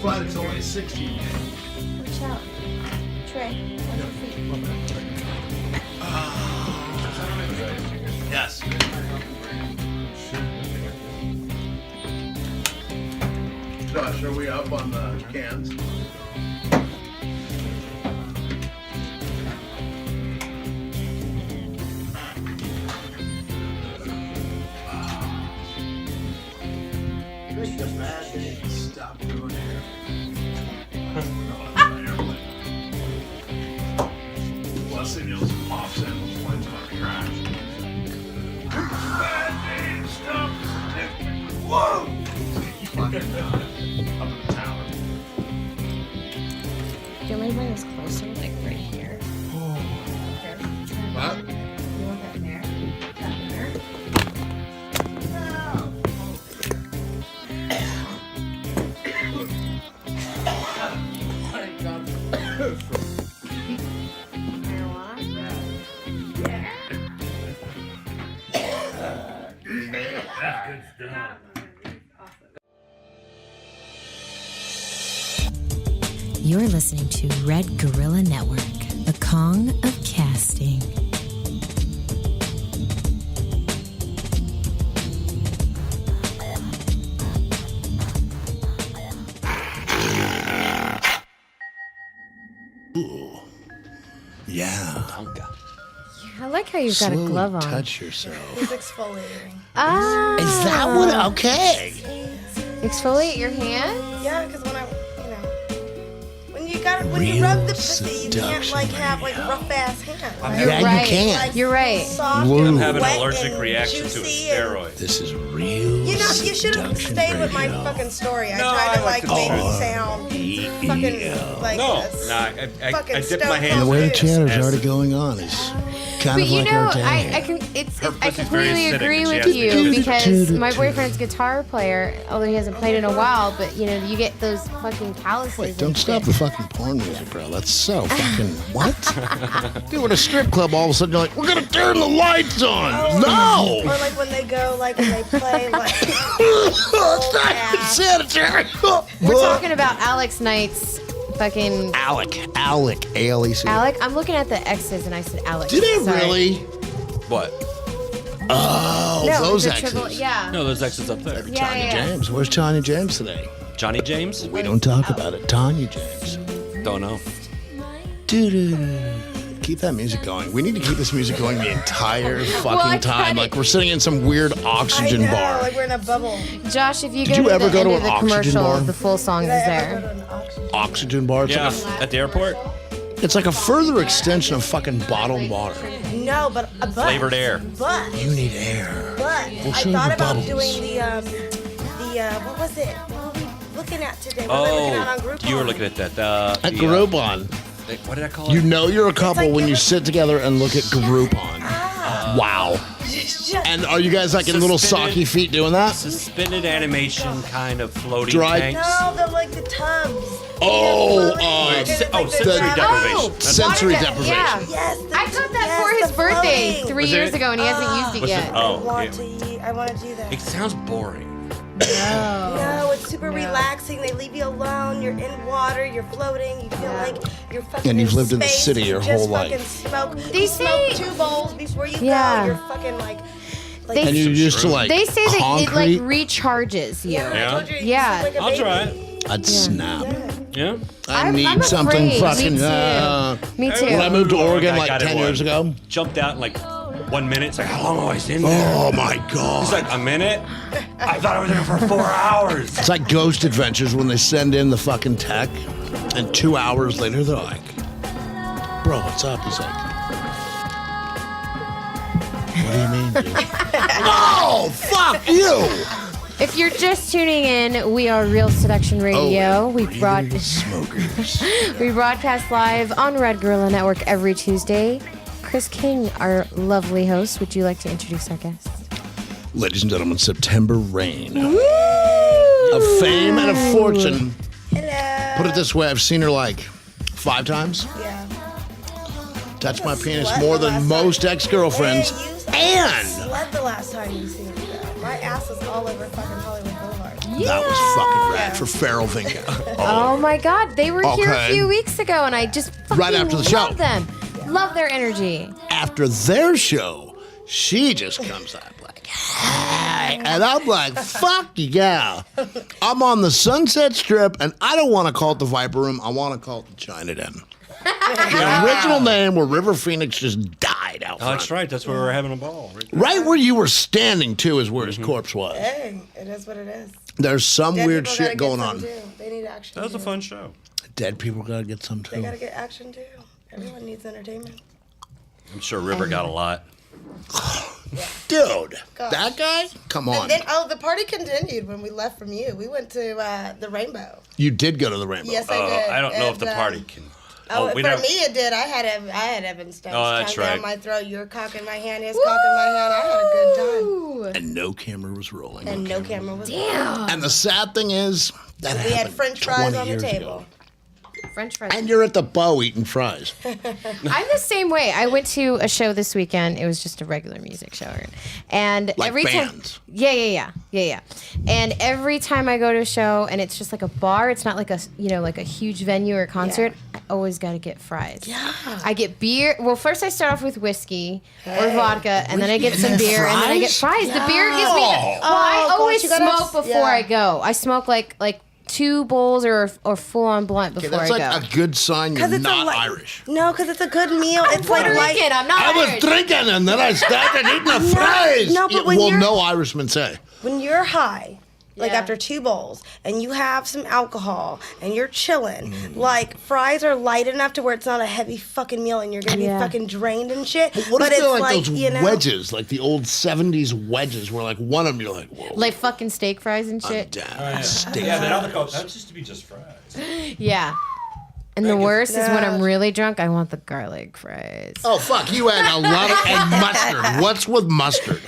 but it's only 16. Watch out. Trey, watch your feet. Yes. Josh, are we up on the cans? Stop doing it. Blessing you pops in, the plane's gonna crash. Bad name, stop. Whoa! Fucking up in the tower. Do you want me to bring this closer, like right here? Here. What? You want that there? That there? You're listening to Red Gorilla Network, the Kong of casting. Ooh. Yeah. I like how you've got a glove on. Touch yourself. He's exfoliating. Ah. Is that what? Okay. Exfoliate your hands? Yeah, because when you rub the pussy, you can't like have like rough ass hands. You're Yeah, right. you can. Like, You're right. soft Woo. and I'm having wet an allergic and reaction to a juicy steroid. This is real. You know, you should have Seduction stayed with my radio. fucking story. I No, tried I to like like the make story. it sound fucking like No, this. I Fucking dipped my stone hands And the way the Yes. chatter's already going on is kind But of you like know, our day. I completely agree with you because my boyfriend's guitar player, although he hasn't played in a while, but you know, you get those fucking calluses. Wait, and don't stop shit. the fucking porn music, bro. That's so fucking what? Dude, at a strip club, all of a sudden you're like, we're gonna turn the lights on. Or No! like when they go, like when they play, like It's not ass. sanitary. We're talking about Alex Knight's fucking Alec, A-L-E-C. Alec. I'm looking at the X's and I said Alex. Did it Sorry. really? What? Oh, No, those it's a X's. triple, yeah. No, there's X's up there. Yeah, Tanya yeah. James. Where's Tanya James today? Johnny James? We don't talk about it. Tanya James. Don't know. Doo-doo-doo. Keep that music going. We need to keep this music going the entire fucking time. Like we're sitting in some weird oxygen I know, bar. like we're in a bubble. Josh, if you Did go you to ever the go end to of an the oxygen commercial, bar? the full song Did is I ever go there. to an auction? Oxygen bar. It's, Yeah, like at the airport. it's like a further extension of fucking bottled water. No, but Flavored air. But You need air. But We'll I show you thought the about bubbles. doing the what was it? What were we looking at today? What were we looking at on Oh, Groupon? you were looking at that. At Groupon. What did I call You it? know you're a couple like when you you're- sit together and look at Groupon. Wow. Just- And are you guys like in little Suspended- socky feet doing that? Suspended animation kind of floating Dry- tanks. no, they're like the tubs. Oh, sensory the- deprivation. sensory water- deprivation. Yeah. Yes, the- I got that yes, for his the birthday floating. 3 Was years it? ago, and he hasn't used it Was yet. it? Oh, I want yeah. to. I want to do that. It sounds boring. No, it's super relaxing. They leave you alone. You're in water. You're floating. You feel like you're fucking. And you've in lived in the space. city your You just whole life. fucking smoke. They you say- smoke 2 bowls before you Yeah. go. You're fucking like. They- And you're used to like They say that it concrete. like recharges you. I told you, you Yeah. sleep like a I'll baby. try it. I'd snap. Yeah. I I'm need something afraid. fucking. Me too. Me too. When I moved to Oregon I like got it 10 years one. ago. Jumped out in like 1 minute. It's like, how long was I in there? Oh my god. It's like a minute. I thought I was there for 4 hours. It's like Ghost Adventures when they send in the fucking tech, and 2 hours later they're like, "Bro, what's up?" He's like, "What do you mean, dude?" Oh, fuck you! If you're just tuning in, we are Real Seduction Radio. We smokers. broadcast live on Red Gorilla Network every Tuesday. Chris King, our lovely host, would you like to introduce our guest? Ladies and gentlemen, September Rain. Of fame and a fortune. Hello. Put it this way, I've seen her like 5 times. Yeah. Touch my penis Slut more the than last most time. ex-girlfriends. Hey, you And slept the last time you seen me. Though. My ass was all over fucking Hollywood Boulevard. That was fucking rad for Feral Vinga. Oh my God, they were here a Okay. few weeks ago, and I just fucking Right after the show. love them. Love their energy. After their show, she just comes up like, hey. And I'm like, fuck yeah. I'm on the Sunset Strip, and I don't want to call it the Viper Room. I want to call it the China Den. The original name where River Phoenix just died out front. That's right. That's where we were having a ball. Right where you were standing, too, is where his corpse was. Hey, it is what it is. There's some Dead weird people shit gotta going get on. some, too. They need action. That was a too. fun show. Dead people gotta get some, They too. gotta get action too. Everyone needs entertainment. I'm sure River got a lot. Dude, Gosh. that guy? Come on. And then, the party continued when we left from you. We went to the Rainbow. You did go to the Rainbow. Yes, I did. I don't know if And, the party can. Oh, we for don't. me it did. I had Evan Stone's Oh, that's tongue down right. my throat. You were cocking my hand. He was cocking my hand. I had a good time. Ooh. And no camera was rolling. And no camera was. Damn. And the sad thing is, that We had happened French fries 20 on the years table. ago. French fries. And you're at the Bow eating fries. I'm the same way. I went to a show this weekend. It was just a regular music show, and Like every bands. time, yeah. And every time I go to a show, and it's just like a bar. It's not like a like a huge venue or concert. I always got to get fries. Yeah. I get beer. Well, first I start off with whiskey or vodka, and then I get some beer, and then I get fries. The beer gives me. Well, I gosh, always you gotta- smoke before I go. I smoke like 2 bowls or full on blunt Okay, before that's I like go. a good sign you're Because it's not like, Irish. No, because it's a good meal. It's like Puerto light. Rican. I'm not I was Irish. drinking and then I started eating the fries. no, but when well, you're- no Irishmen say. When you're high, like Yeah. after 2 bowls, and you have some alcohol, and you're chilling, like fries are light enough to where it's not a heavy fucking meal, and you're gonna be Yeah. fucking drained and shit. What but if they're it's like those you know, wedges, like the old 70s wedges, where like one of them you're like, whoa, Like fucking steak fries and I'm shit. down. Steak Yeah, but fries. other coach, that used to be just fries. Yeah. And the worst is when I'm really drunk, I want the garlic fries. Oh, fuck, you had a lot of, and mustard. What's with mustard?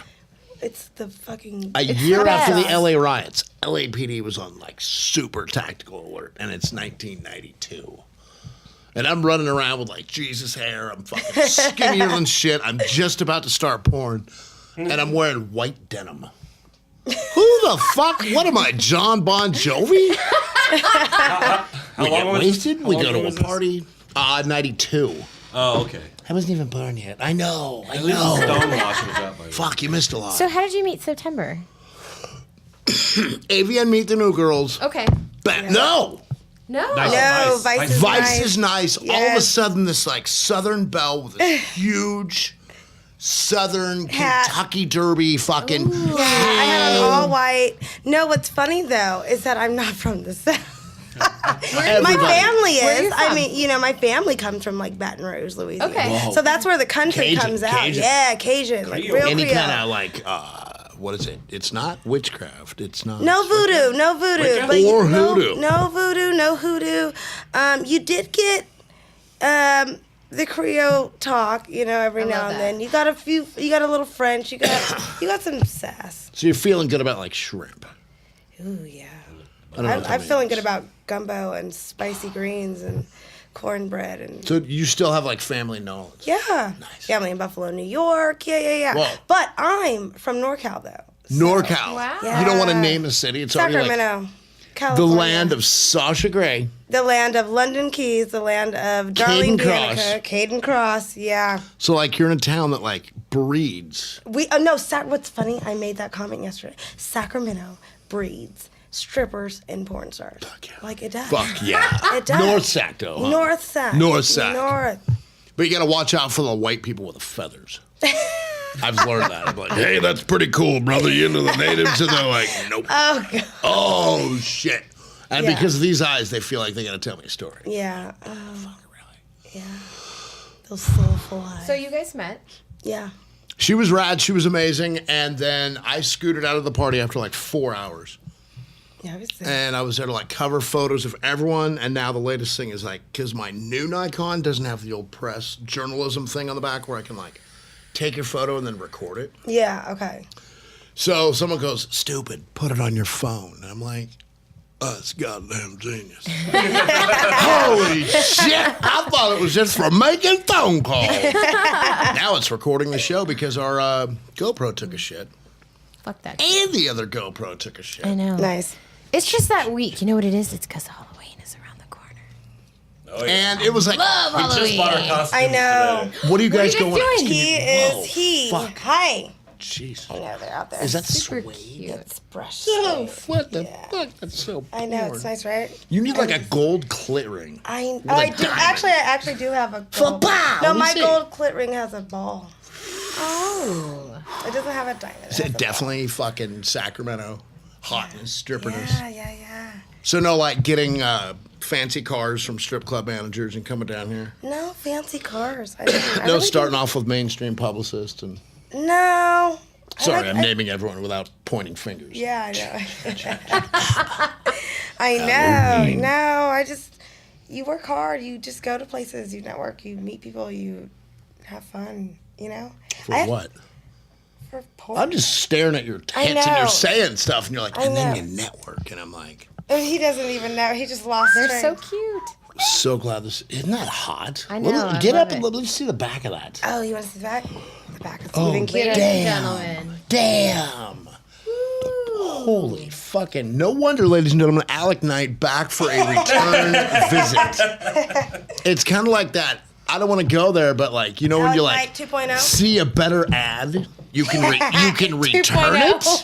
It's the fucking. A year the after the best. LA riots, LAPD was on like super tactical alert, and it's 1992. And I'm running around with like Jesus hair. I'm fucking skinnier than shit. I'm just about to start porn, and I'm wearing white denim. Who the fuck? What am I, John Bon Jovi? We get wasted. We go to a party. 92. Oh, okay. I wasn't even born yet. I know. At least Stonewash was out by then. Fuck, you missed a lot. So how did you meet September? AVN Meet the New Girls. Okay. No. No. Nice. No, Vice. Vice is Vice nice. is nice. All of a Yes. sudden, this like Southern belle with this huge Southern Hat. Kentucky Derby fucking. Yeah, I had an all white. No, what's funny though is that I'm not from the South. My Everybody. family Where are you is. I from? mean, my family comes from like Baton Rouge, Louisiana. Okay. Whoa. So that's where the country Cajun, comes out. Cajun. Yeah, Cajun, like Creole. real Any Creole. kind of like, what is it? It's not witchcraft. It's not. No voodoo, no voodoo, Wicca? but Or no, hoodoo. no voodoo, no hoodoo. You did get the Creole talk, every love now and that. then. You got a little French. You got some sass. So you're feeling good about like shrimp. Ooh yeah. I don't know what that I'm feeling means. good about gumbo and spicy greens and cornbread and So you still have like family knowledge. yeah, Nice. family in Buffalo, New York. Yeah. Whoa. But I'm from NorCal though. NorCal. Wow. You don't want to name a city. It's already like Sacramento, the California. land of Sasha Grey. The land of London Keys, the land of Darlene Cross. Danica, Caden Cross, yeah. So like you're in a town that like breeds. What's funny, I made that comment yesterday. Sacramento breeds strippers and porn stars. yeah. Like it does. Fuck yeah. It does. North Sac though. Huh? North Sac. North Sac. North. But you got to watch out for the white people with the feathers. I've learned that. I'm like, hey, that's pretty cool, brother. You into the natives? And they're like, nope. Oh, God. Oh, shit. And Yeah. because of these eyes, they feel like they got to tell me a story. Yeah. Really? Yeah. Those soulful eyes. So you guys met? Yeah. She was rad. She was amazing. And then I scooted out of the party after like 4 hours. Yeah, I was there. And I was there to like cover photos of everyone. And now the latest thing is like, because my new Nikon doesn't have the old press journalism thing on the back where I can like take your photo and then record it. Yeah, okay. So someone goes, stupid, put it on your phone. And I'm like, it's goddamn genius. Holy shit. I thought it was just for making phone calls. Now it's recording the show because our GoPro took a shit. Fuck that. And the other GoPro took a shit. I know. Nice. It's just that week. You know what it is? It's because Halloween is around the corner. Oh, yeah. And it was like, Love We just Halloween. bought our costumes I know. today. what are you guys you guys going? doing? He. Fuck. Hi. Jeez. I know they're out there. Is that Super sweet? cute. It's brush. Oh, what the Yeah. fuck? That's so. I know porn. it's nice, right? You need like a gold clit ring. I a do. diamond. Actually, I actually do have a gold. Fa-pow! No, Let me my see. gold clit ring has a ball. Oh. It doesn't have a diamond. Is it definitely fucking Sacramento hotness, stripperness? Yeah. So no, like getting fancy cars from strip club managers and coming down here. No fancy cars. I No, really starting off with mainstream publicists and. No. Sorry, I'm naming everyone without pointing fingers. Yeah, I know. I know. No, I just. You work hard. You just go to places. You network. You meet people. You have fun. You know. For what? For porn. I'm just staring at your I tits and you're know. saying stuff, and you're like, I and then know. you network, and I'm like, And he doesn't even know. He just lost. They're train. so cute. so glad this isn't that hot. I know, I Get love up and it. let's see the back of that. Oh, you want to see the back? The back is Oh, even cuter. Ladies damn. and gentlemen. Damn. Holy fucking! No wonder, ladies and gentlemen, Alec Knight back for a return visit. It's kind of like that. I don't want to go there, but like you know when Alec you Knight like 2.0? see a better ad, you can return 2.0. it.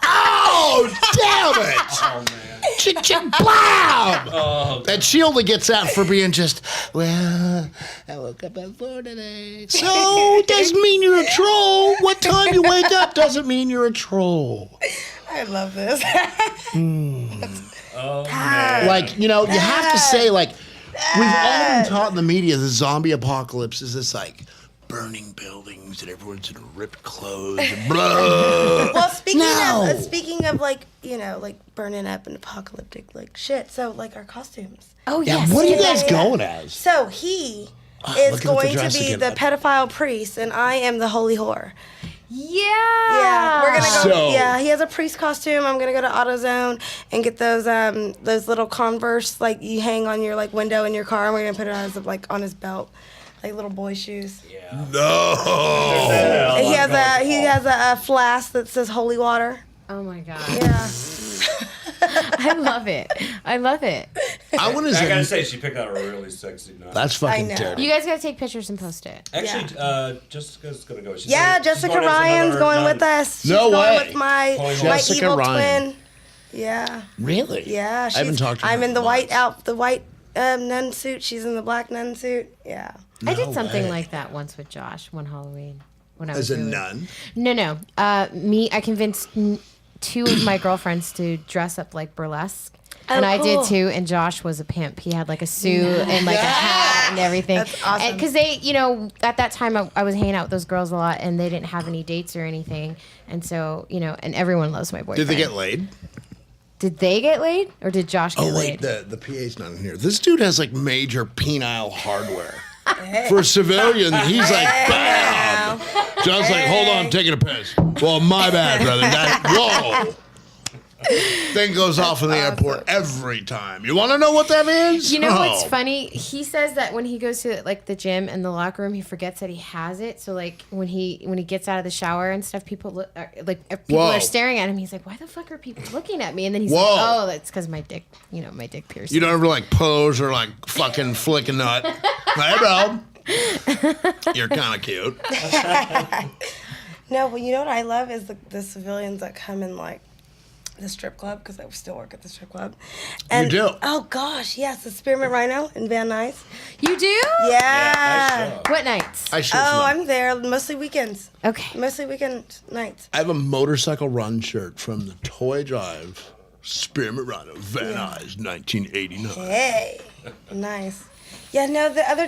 Oh damn it! Oh, man. Chick blam! And she only gets that for being just, well, I woke up at 4 today. So, doesn't mean you're a troll. What time you wake up doesn't mean you're a troll. I love this. Oh, man. Like, you know, you have to say, like, we've all been taught in the media the zombie apocalypse is this, like, burning buildings and everyone's in ripped clothes and blah. Well, No. speaking of like, you know, like burning up and apocalyptic like shit. So like our costumes. Oh, Yeah, yes. what are you Yeah, guys yeah. going as? So he look is at the going to dress be again. the pedophile priest, and I am the holy whore. Yeah. Yeah, we're gonna go. So- Yeah, he has a priest costume. I'm gonna go to AutoZone and get those little Converse like you hang on your like window in your car, and we're gonna put it on his like on his belt, like little boy shoes. No. And he has a flask that says holy water. Oh, my God. Yeah. I love it. I love it. I want to I gotta say, say, she picked out a really sexy knife. that's I fucking know. dirty. You guys got to take pictures and post it. Actually, Jessica's gonna go. She's Yeah, going- she's Jessica going as Ryan's another going nun. with us. She's No going way. with my Jessica evil Ryan. twin. Yeah, Really? yeah. I haven't talked to her I'm in the once. white nun suit. She's in the black nun suit. Yeah. I did something way. like that once with Josh one Halloween. When I As was a really- nun? No. I convinced two of my girlfriends to dress up like burlesque. And I did cool. too, and Josh was a pimp. He had like a suit and like a hat and everything. That's awesome. Because they, you know, at that time I was hanging out with those girls a lot, and they didn't have any dates or anything. And so, you know, and everyone loves my boyfriend. Did they get laid? Did they get laid, or did Josh get Oh wait, laid? the PA's not in here. This dude has like major penile hardware. For a civilian, he's like, bam! John's like, hold on, I'm taking a piss. Well, my bad, brother. Whoa. Thing goes off in the airport every time. You want to know what that is? You know what's Oh. funny? He says that when he goes to like the gym and the locker room, he forgets that he has it. So like when he gets out of the shower and stuff, people look like if people Whoa. are staring at him. He's like, "Why the fuck are people looking at me?" And then he's Whoa. like, "Oh, that's because my dick, my dick piercing." You don't ever like pose or like fucking flick a nut. Hey, bro. You're kind of cute. No, but you know what I love is the civilians that come in like the strip club, because I still work at the strip club. And, do? Oh gosh, yes, the Spearmint Rhino in Van Nuys. You do? Yeah. Yeah, nice job. What nights? I should. Oh, I'm there mostly weekends. Okay. Mostly weekend nights. I have a motorcycle run shirt from the Toy Drive Spearmint Rhino Van Nuys 1989. Hey, nice. Yeah, no, the other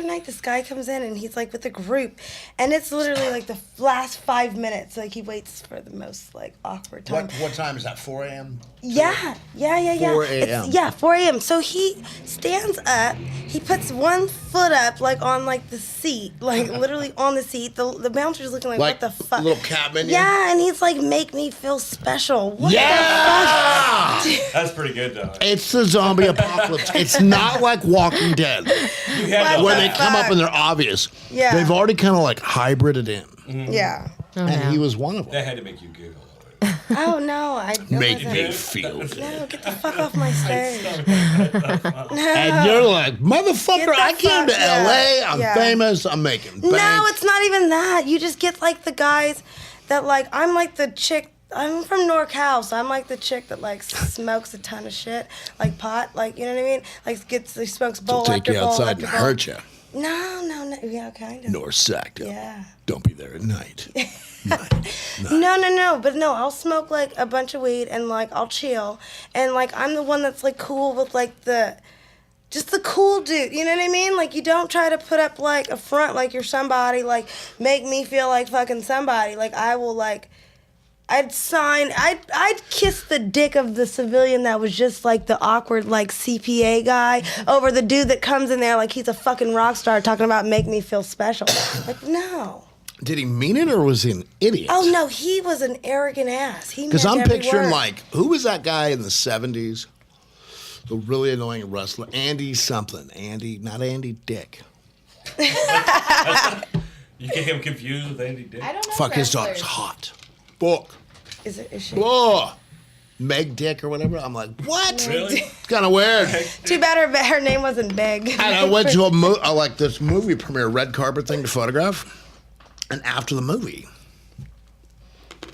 night, this guy comes in and he's like with a group, and it's literally like the last 5 minutes. Like he waits for the most like awkward time. What time is that? 4 a.m. Yeah. 4 a.m.. Yeah, 4 a.m. So he stands up, he puts one foot up, like on like the seat, like literally on the seat. The bouncer's looking like, Like what the fuck? little cabin. Yeah, and he's like, make me feel special. What Yeah. That's pretty good, though. It's the zombie apocalypse. It's not like Walking Dead, You had to where they laugh. come up and they're obvious. Yeah. They've already kind of like hybrided in, the fuck? Yeah. Oh, and no. he was one of them. That had to make you giggle. Oh no, I Make wasn't. me feel good. No, get the fuck off my stage. And you're like, motherfucker, Get the I came to fuck- yeah, LA. I'm yeah. famous. I'm making bank. No, it's not even that. You just get like the guys that like, I'm like the chick. I'm from NorCal, so I'm like the chick that like smokes a ton of shit, like pot, like you know what I mean. Like smokes bowl Take after you bowl outside after and bowl. hurt you. No. Yeah, kind of. North Sector. Yeah. Don't be there at night. No, but no, I'll smoke like a bunch of weed and like I'll chill and like I'm the one that's like cool with like just the cool dude, you know what I mean? Like you don't try to put up like a front like you're somebody, like make me feel like fucking somebody. Like I will like I'd kiss the dick of the civilian that was just like the awkward like CPA guy over the dude that comes in there like he's a fucking rock star talking about make me feel special. Like no. Did he mean it or was he an idiot? Oh no, he was an arrogant ass. Because I'm picturing like, who was that guy in the 70s? The really annoying wrestler, Andy something. Not Andy Dick. You get him confused with Andy Dick? I don't know. Fuck, his wrestlers. daughter's hot. Fuck. Is she? Oh, Meg Dick or whatever. I'm like, what? Really? It's kind of weird. Too bad her name wasn't Big. And I went to like this movie premiere, red carpet thing to photograph. And after the movie,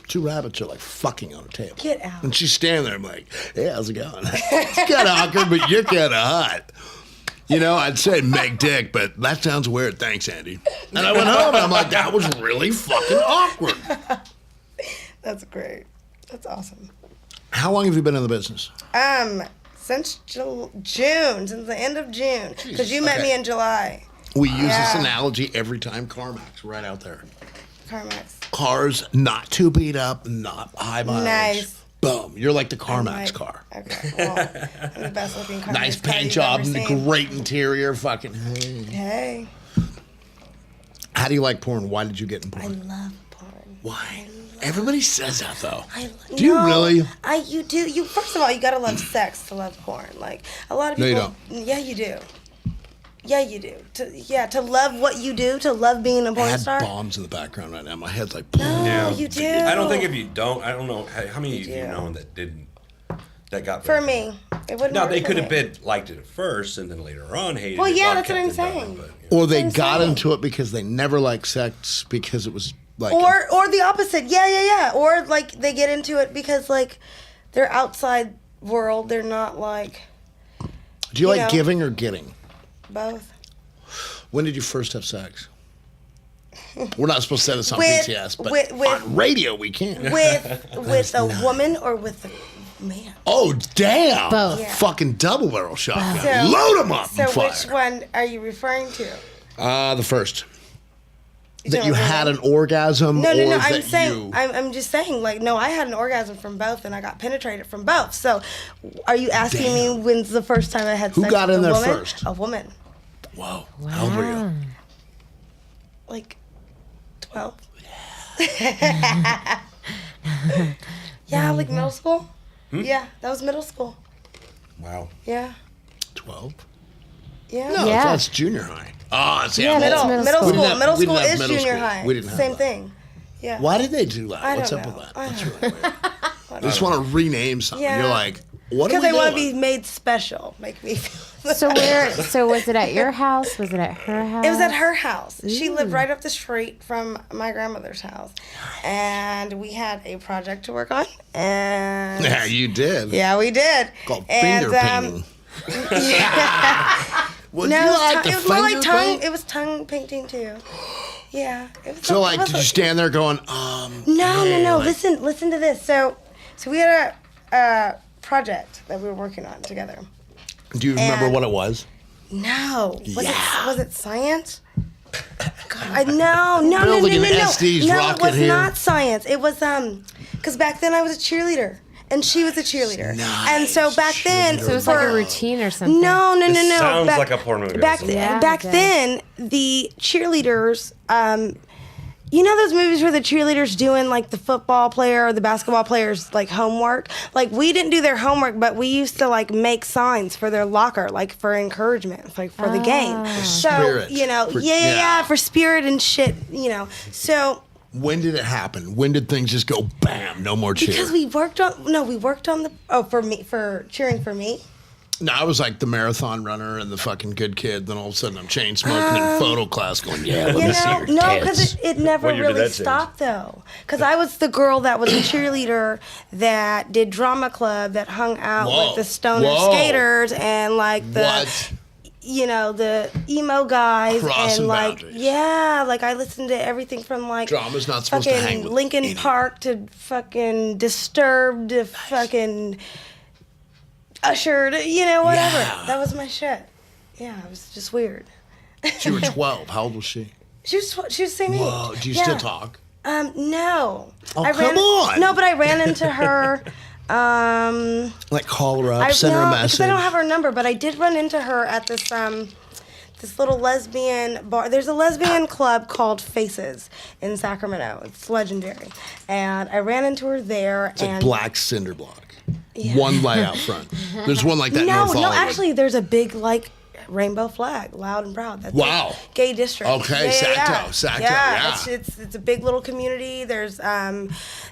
2 rabbits are like fucking on a table. Get out. And she's standing there. I'm like, hey, how's it going? It's kind of awkward, but you're kind of hot. You know, I'd say Meg Dick, but that sounds weird. Thanks, Andy. And I went home and I'm like, that was really fucking awkward. That's great. That's awesome. How long have you been in the business? Since June, since the end of June, because you met okay. me in July. We use this Yeah. analogy every time. CarMax, right out there. CarMax. Cars not too beat up, not high mileage. Nice. Boom. You're like the CarMax Like- car. Okay. Well, I'm the best looking CarMax Nice car paint you've job, ever and seen. great interior. Fucking. Hey, How do you like porn? Why did you get in I porn? love porn. Why? Everybody says that though. Do you really? You do. You first of all, you gotta love sex to love porn. Like a lot of No, people. you Yeah, you do. Yeah, you do. To love what you do, to love being a I porn had star. bombs in the background right now. My head's like. No, you do. I don't think if you don't, I don't know how many of you do. know that didn't, that got For very- me, it wouldn't. Now work they for could me. have been liked it at first and then later on hated Well, it. yeah, while that's what kept I'm it going, saying. but, you know. Or they I'm got saying. into it because they never liked sex because it was like. Or the opposite. Yeah. Or like they get into it because like they're outside world. They're not like Do you like know. giving or getting? both. When did you first have sex? We're not supposed to say this on With- PTS, but with- on radio we can. With a woman or with a man. Oh, damn. Both. Yeah. Fucking double barrel shotgun. So- Load them up So and fire. which one are you referring to? The first. That talking you about had an women? orgasm No. or I'm that saying you... I'm just saying like no. I had an orgasm from both, and I got penetrated from both. So, are you asking me when's the first time I had Who sex got with in a there woman? first? A woman, Whoa. How old were you? like 12. Yeah, like middle school. Yeah, that was middle school. Wow. Yeah, 12? yeah. No, Yeah. that's junior high. Oh, see, Yeah, I'm that's old. middle Middle school. We didn't school. have- Middle we didn't school have is middle junior school. high. We didn't have Same that. thing. Yeah. Why did they do that? I What's don't up know. with that? I That's don't really weird. They just want to rename something. Yeah. You're like, what are Because we they want to doing? be made special. Make me feel. So was it at your house? Was it at her house? It was at her house. She lived right up the street from my grandmother's house, and we had a project to work on. And Yeah, you did. yeah, we did. Called And, finger painting. Would No, you like it to was more like finger tongue. paint? It was tongue painting too. Yeah. It was So, it like, was did you stand there going, No. like- Listen to this. So we had a project that we were working on together. do you remember And- what it was? No. Yeah. Was it science? God, no. Building an Estes No, it rocket was here. not science. It was because back then I was a cheerleader and she was a cheerleader, and so back then So it was like a routine or something. No. This sounds like a porn movie. Back, Yeah, back it does. then, the cheerleaders, you know those movies where the cheerleaders doing like the football player or the basketball players like homework? Like we didn't do their homework, but we used to like make signs for their locker, like for encouragement, like for the game. So, Spirit. you know, For- yeah, yeah. for spirit and shit, you know. So When did it happen? When did things just go bam? No more cheer. Because we worked on for cheering for me. No, I was like the marathon runner and the fucking good kid. Then all of a sudden I'm chain smoking in photo class going, yeah, let me see your no, tits. because it never What year did really that change? stopped though. Because I was the girl that was a cheerleader that did drama club that hung out with the stoner skaters and like the What? the emo guys Crossing and like boundaries. like I listened to everything from like Drama's not supposed to hang fucking with Linkin anyone. Park to fucking Disturbed to fucking Usher to whatever. Yeah. That was my shit. Yeah, it was just weird. So you were 12. How old was she? She was the same age. Whoa, do you Yeah. still talk? No. Oh, come on. No, but I ran into her. Like call her up, send her a because message. I don't have her number, but I did run into her at this little lesbian bar. There's a lesbian club called Faces in Sacramento. It's legendary, and I ran into her there. It's like and black cinder block. One layout front. There's one like that in North no, Hollywood. actually, there's a big like rainbow flag, loud and proud. That's Wow. a gay district. Okay, Sacto, yeah. It's a big little community. There's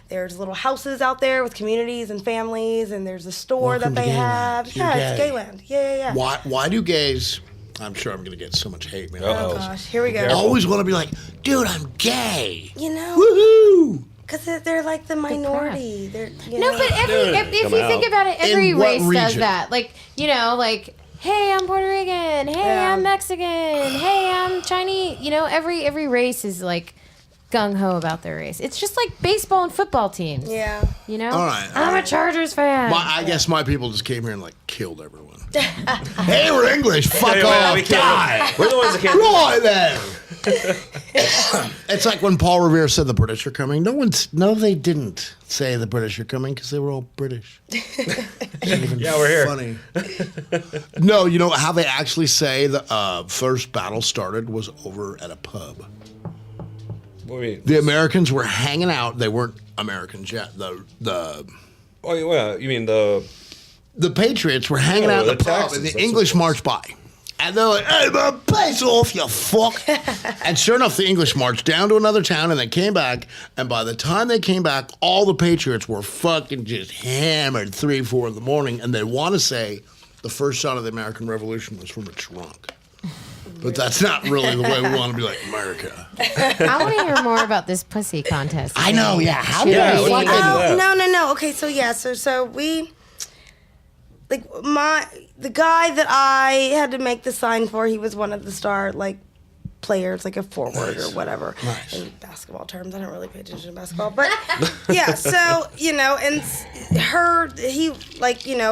little houses out there with communities and families, and there's a store Welcome that to they Gayland. have. You're Yeah, it's gay. Gayland. Yeah. Why do gays, I'm sure I'm going to get so much hate, man. Oh gosh, here we go. I always want to be like, dude, I'm gay. Woohoo! Because they're like the proud. minority. They're No, but if you think about it, every In what race does region? that. Like, like, hey, I'm Puerto Rican. Hey, Yeah. I'm Mexican. Hey, I'm Chinese. Every race is like gung ho about their race. It's just like baseball and football teams. Yeah. All right. I'm a Chargers fan. I guess my people just came here and like killed everyone. Hey, we're English. Fuck Yeah, off. we can't- Die. We're the ones that can't. Right then. It's like when Paul Revere said the British are coming. No, they didn't say the British are coming because they were all British. Yeah, we're here. Funny. No, you know how they actually say the first battle started was over at a pub. What do you mean? The Americans were hanging out. They weren't Americans yet. The Oh, yeah, you mean the... Patriots were hanging out the in the pub, Texans, and the that's English what it marched by. And they're like, hey, man, piss off, you fuck. And sure enough, the English marched down to another town, and they came back. And by the time they came back, all the Patriots were fucking just hammered 3, 4 in the morning. And they want to say the first shot of the American Revolution was from a trunk. But that's not really the way we want to be like America. I want to hear more about this pussy contest. I know, yeah. How did Yeah, they what fucking do you do do? that? No. Okay, so we like the guy that I had to make the sign for, he was one of the star players, like a forward or whatever. Nice. In basketball terms, I don't really pay attention to basketball, but yeah. So and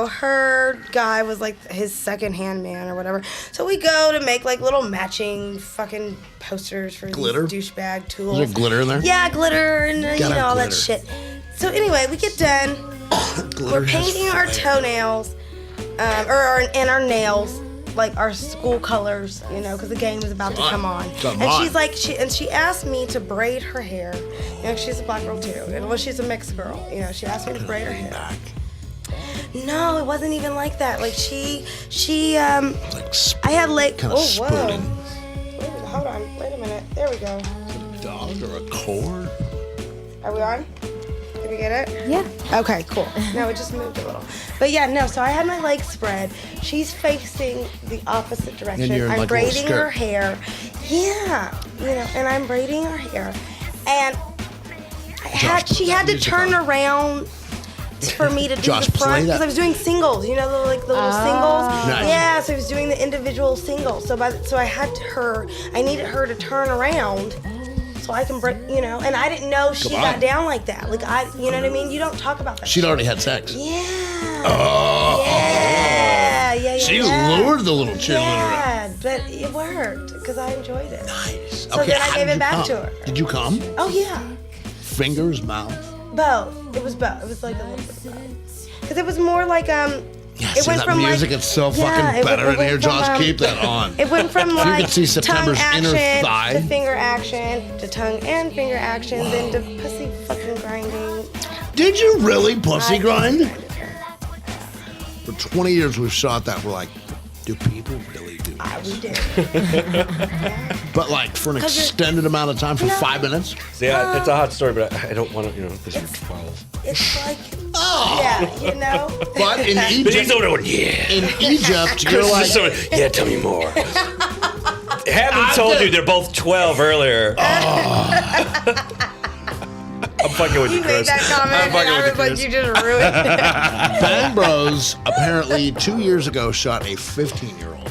her guy was like his second hand man or whatever. So we go to make like little matching fucking posters for Glitter? these douchebag tools. Is there glitter in there? Yeah, glitter and Gotta have all that glitter. shit. So anyway, we get done. Glitter We're has painting our fire. toenails, and our nails, like our school colors, because the game is about to come on. Come And on. she's like, she asked me to braid her hair. She's a black girl too, and she's a mixed girl. She asked me to braid her hair. Back. No, it wasn't even like that. Like she, Like I had like, kind of oh spooning. whoa. Wait, hold on, wait a minute. There we go. A dog or a cord? Are we on? Did we get it? Yeah. Okay, cool. No, it just moved a little. But yeah, no, so I had my legs spread. She's facing the opposite direction. And you're in, I'm like, a little braiding skirt. her hair. Yeah, and I'm braiding her hair. And she had to music turn on. around for me to do Josh, the play front that. because I was doing singles, the little singles. Nice. Yeah, so I was doing the individual singles. So I needed her to turn around so I can break, and I didn't know she Come got on. down like that. Like you know what I mean? You don't talk about that. She'd already had sex. Yeah. Oh. Yeah. She yeah. lured the little cheerleader out. Yeah, but it worked because I enjoyed it. Nice. So then I how gave did it you back come? to her. Did you come? Oh yeah, Fingers, mouth? both. It was both. It was like a little bit of both. Because it was more like Yeah, It see went that from, music, like- it's so Yeah, fucking it better went in here. from, Josh, keep that on. It went from you like could see tongue September's inner action thigh. to finger action to tongue and finger action, then to pussy fucking grinding. Did you really pussy I grind? grinded her. For 20 years we've shot that. We're like, do people really do We did. But like for an extended amount of time, for 5 minutes? See, it's a hot story, but I don't want to, because you're 12. It's like, yeah, you know. But in But Egypt, he's over there going, yeah. in Egypt, you're Chris like, is so- yeah, tell me more. Haven't told you they're both 12 earlier. I'm fucking with you, You made Chris. that comment, I'm fucking and I with was you, like, Chris. you just ruined it. Bang Bros apparently 2 years ago shot a 15-year-old.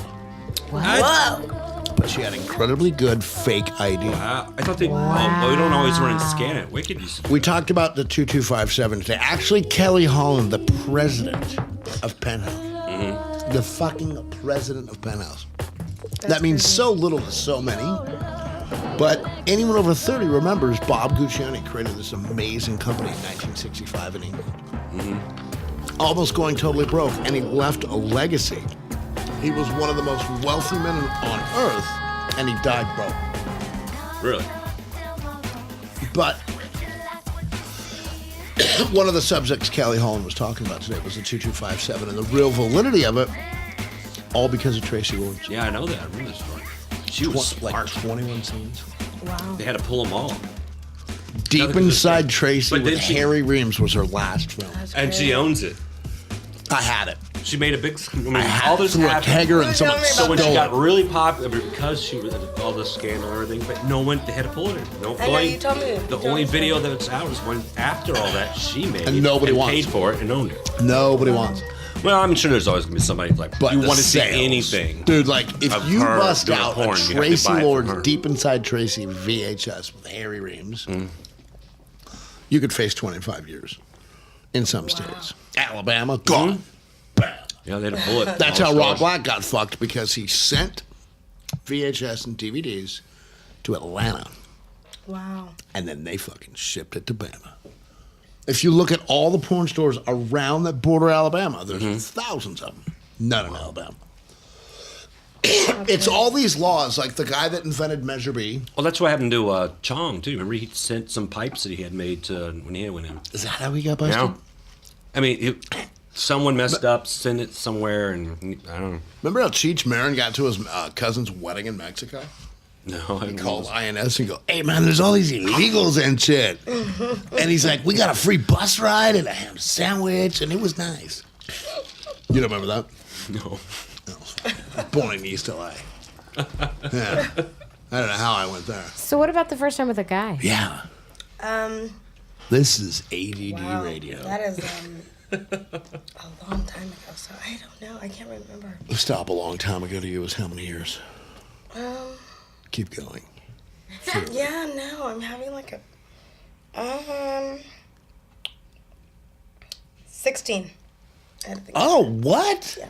Whoa. But she had incredibly good fake ID. I thought they. Oh, we don't always run and scan it. Wicked used to. We talked about the 2257 today. Actually, Kelly Holland, the president of Penthouse. Mm-hmm. The fucking president of Penthouse. That means so little to so many. But anyone over 30 remembers Bob Guccione created this amazing company in 1965 in England. Mm-hmm. Almost going totally broke, and he left a legacy. He was one of the most wealthy men on earth, and he died broke. Really? But one of the subjects Kelly Holland was talking about today was the 2257 and the real validity of it, all because of Tracy Lords. Yeah, I know that. I remember this story. She was Like smart. 21 scenes. Wow. They had to pull them all. Deep because Inside it's- Tracy but with then she- Harry Reams was her last film. And she owns it. I had it. She made a big. I mean, I had all it this through a happened. kegger and someone Tell me about So when she stole got it. really popular, because she was all the scandal and everything, but no one, they had to pull it. No, I know, you told me. The only video that's out is one after all that she made And nobody wants paid it. for it and owned it. Nobody wants it. Well, I'm sure there's always gonna be somebody like, But you the want to see sales. anything, Dude, like, if of you her bust doing out porn, a you have to Tracy buy it from Lords her. Deep Inside Tracy VHS with Harry Reams, you could face 25 years in some states. Alabama, gone. Bam. Yeah, they had to pull it. That's all how the Rob stores. Black got fucked, because he sent VHS and DVDs to Atlanta, Wow. and then they fucking shipped it to Bama. If you look at all the porn stores around that border Alabama, there's thousands of them. None in Alabama. It's all these laws, like the guy that invented Measure B. Well, that's what happened to Chong too. Remember, he sent some pipes that he had made to when he went in. Is that how he got busted? Yeah. I mean, someone messed up, sent it somewhere, and I don't know. Remember how Cheech Marin got to his cousin's wedding in Mexico? No, I He called INS and go, "Hey man, there's all these illegals and shit." And he's like, "We got a free bus ride and a ham sandwich, and it was nice." You don't remember that? No. No. Born in East LA. Yeah. I don't know how I went there. So what about the first time with a guy? Yeah. This is ADD Wow. radio. That is a long time ago, so I don't know. I can't remember. Stop a long time ago to you was how many years? Keep going. Yeah, no, I'm having like a 16. I had to think. Oh, what? Yeah.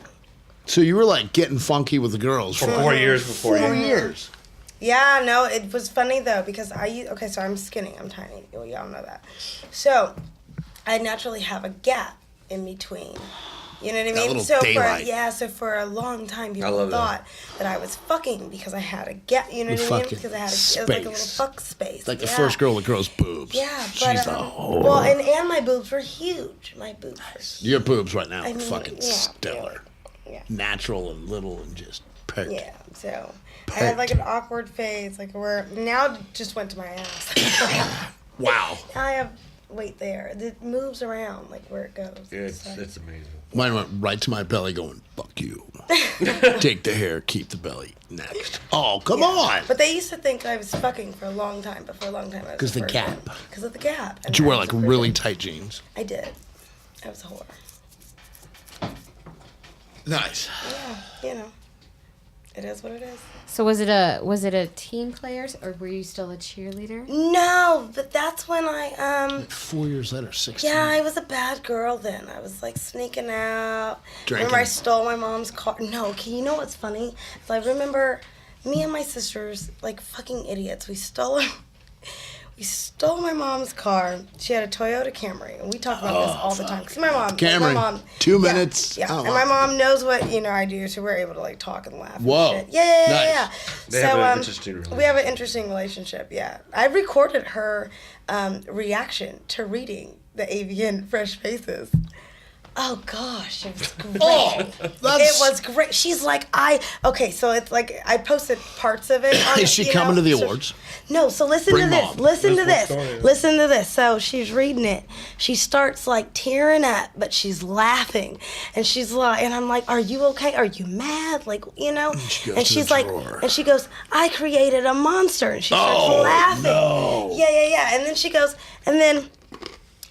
So you were like getting funky with the girls For 4 years before 4 you. years. Yeah, no, it was funny though because okay, so I'm skinny, I'm tiny. Well, y'all know that. So I naturally have a gap in between. You know what I mean? little So daylight. so for a long time people love that. thought that I was fucking because I had a gap. You know You what I mean? fucking Because I had it was like a little space. fuck space. Like the yeah. first girl that grows boobs. Yeah, but She's the whole. well, and my boobs were huge. My boobs were huge. Your boobs right now I are mean, fucking yeah, stellar. Yeah. Natural and little and just perfect. Yeah, so I had like an awkward phase, like where now it just went to my ass. Wow. Now I have weight there. It moves around like where it goes. It's So- amazing. Mine went right to my belly going, "Fuck you." Take the hair, keep the belly. Next. Oh, come on. But they used to think I was fucking for a long time, but for a long time I was 'Cause the gap. Because of the gap. And Did you wear I like was a really virgin. tight jeans? I did. I was a whore. Nice. Yeah, you know. It is what it is. So was it a team players or were you still a cheerleader? No, but that's when I 4 years later, 16. yeah, I was a bad girl then. I was like sneaking out. Drinking. Remember I stole my mom's car. No, okay, you know what's funny? So I remember me and my sisters, like fucking idiots, we stole my mom's car. She had a Toyota Camry, and we talk about this all the time. Cause my mom, Camry, my mom, 2 yeah, minutes. yeah. Oh, And wow. my mom knows what I do, so we're able to like talk and laugh. Whoa. And shit. Yeah. Nice. They so have an interesting we have an interesting relationship. Yeah, I recorded her reaction to reading the AVN Fresh Faces. Oh gosh, it was great. Oh, It that's. was great. She's like, okay, so it's like I posted parts of it. On Is she coming to the awards? No, so listen Bring to this. Mom. Listen to That's this. my story. Listen to this. So she's reading it. She starts like tearing up, but she's laughing, and she's like, and I'm like, "Are you okay? Are you mad? Like, you know?" she goes And to she's the like, drawer. and she goes, "I created a monster," and she starts laughing. no. Yeah. And then she goes, and then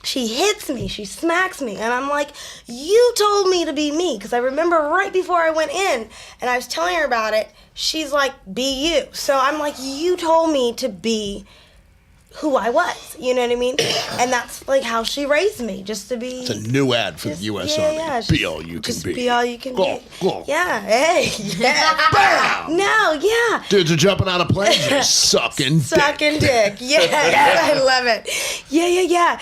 she hits me, she smacks me, and I'm like, you told me to be me, because I remember right before I went in, and I was telling her about it, she's like, be you. So I'm like, you told me to be who I was, you know what I mean? And that's like how she raised me, just to be. It's a new ad for the U.S. Army. just- Be all you can just be. be all you can Go, be. go. Yeah, hey, yeah. Bam! No, yeah. Dudes are jumping out of planes and sucking dick. Sucking dick. Yeah, I love it. Yeah.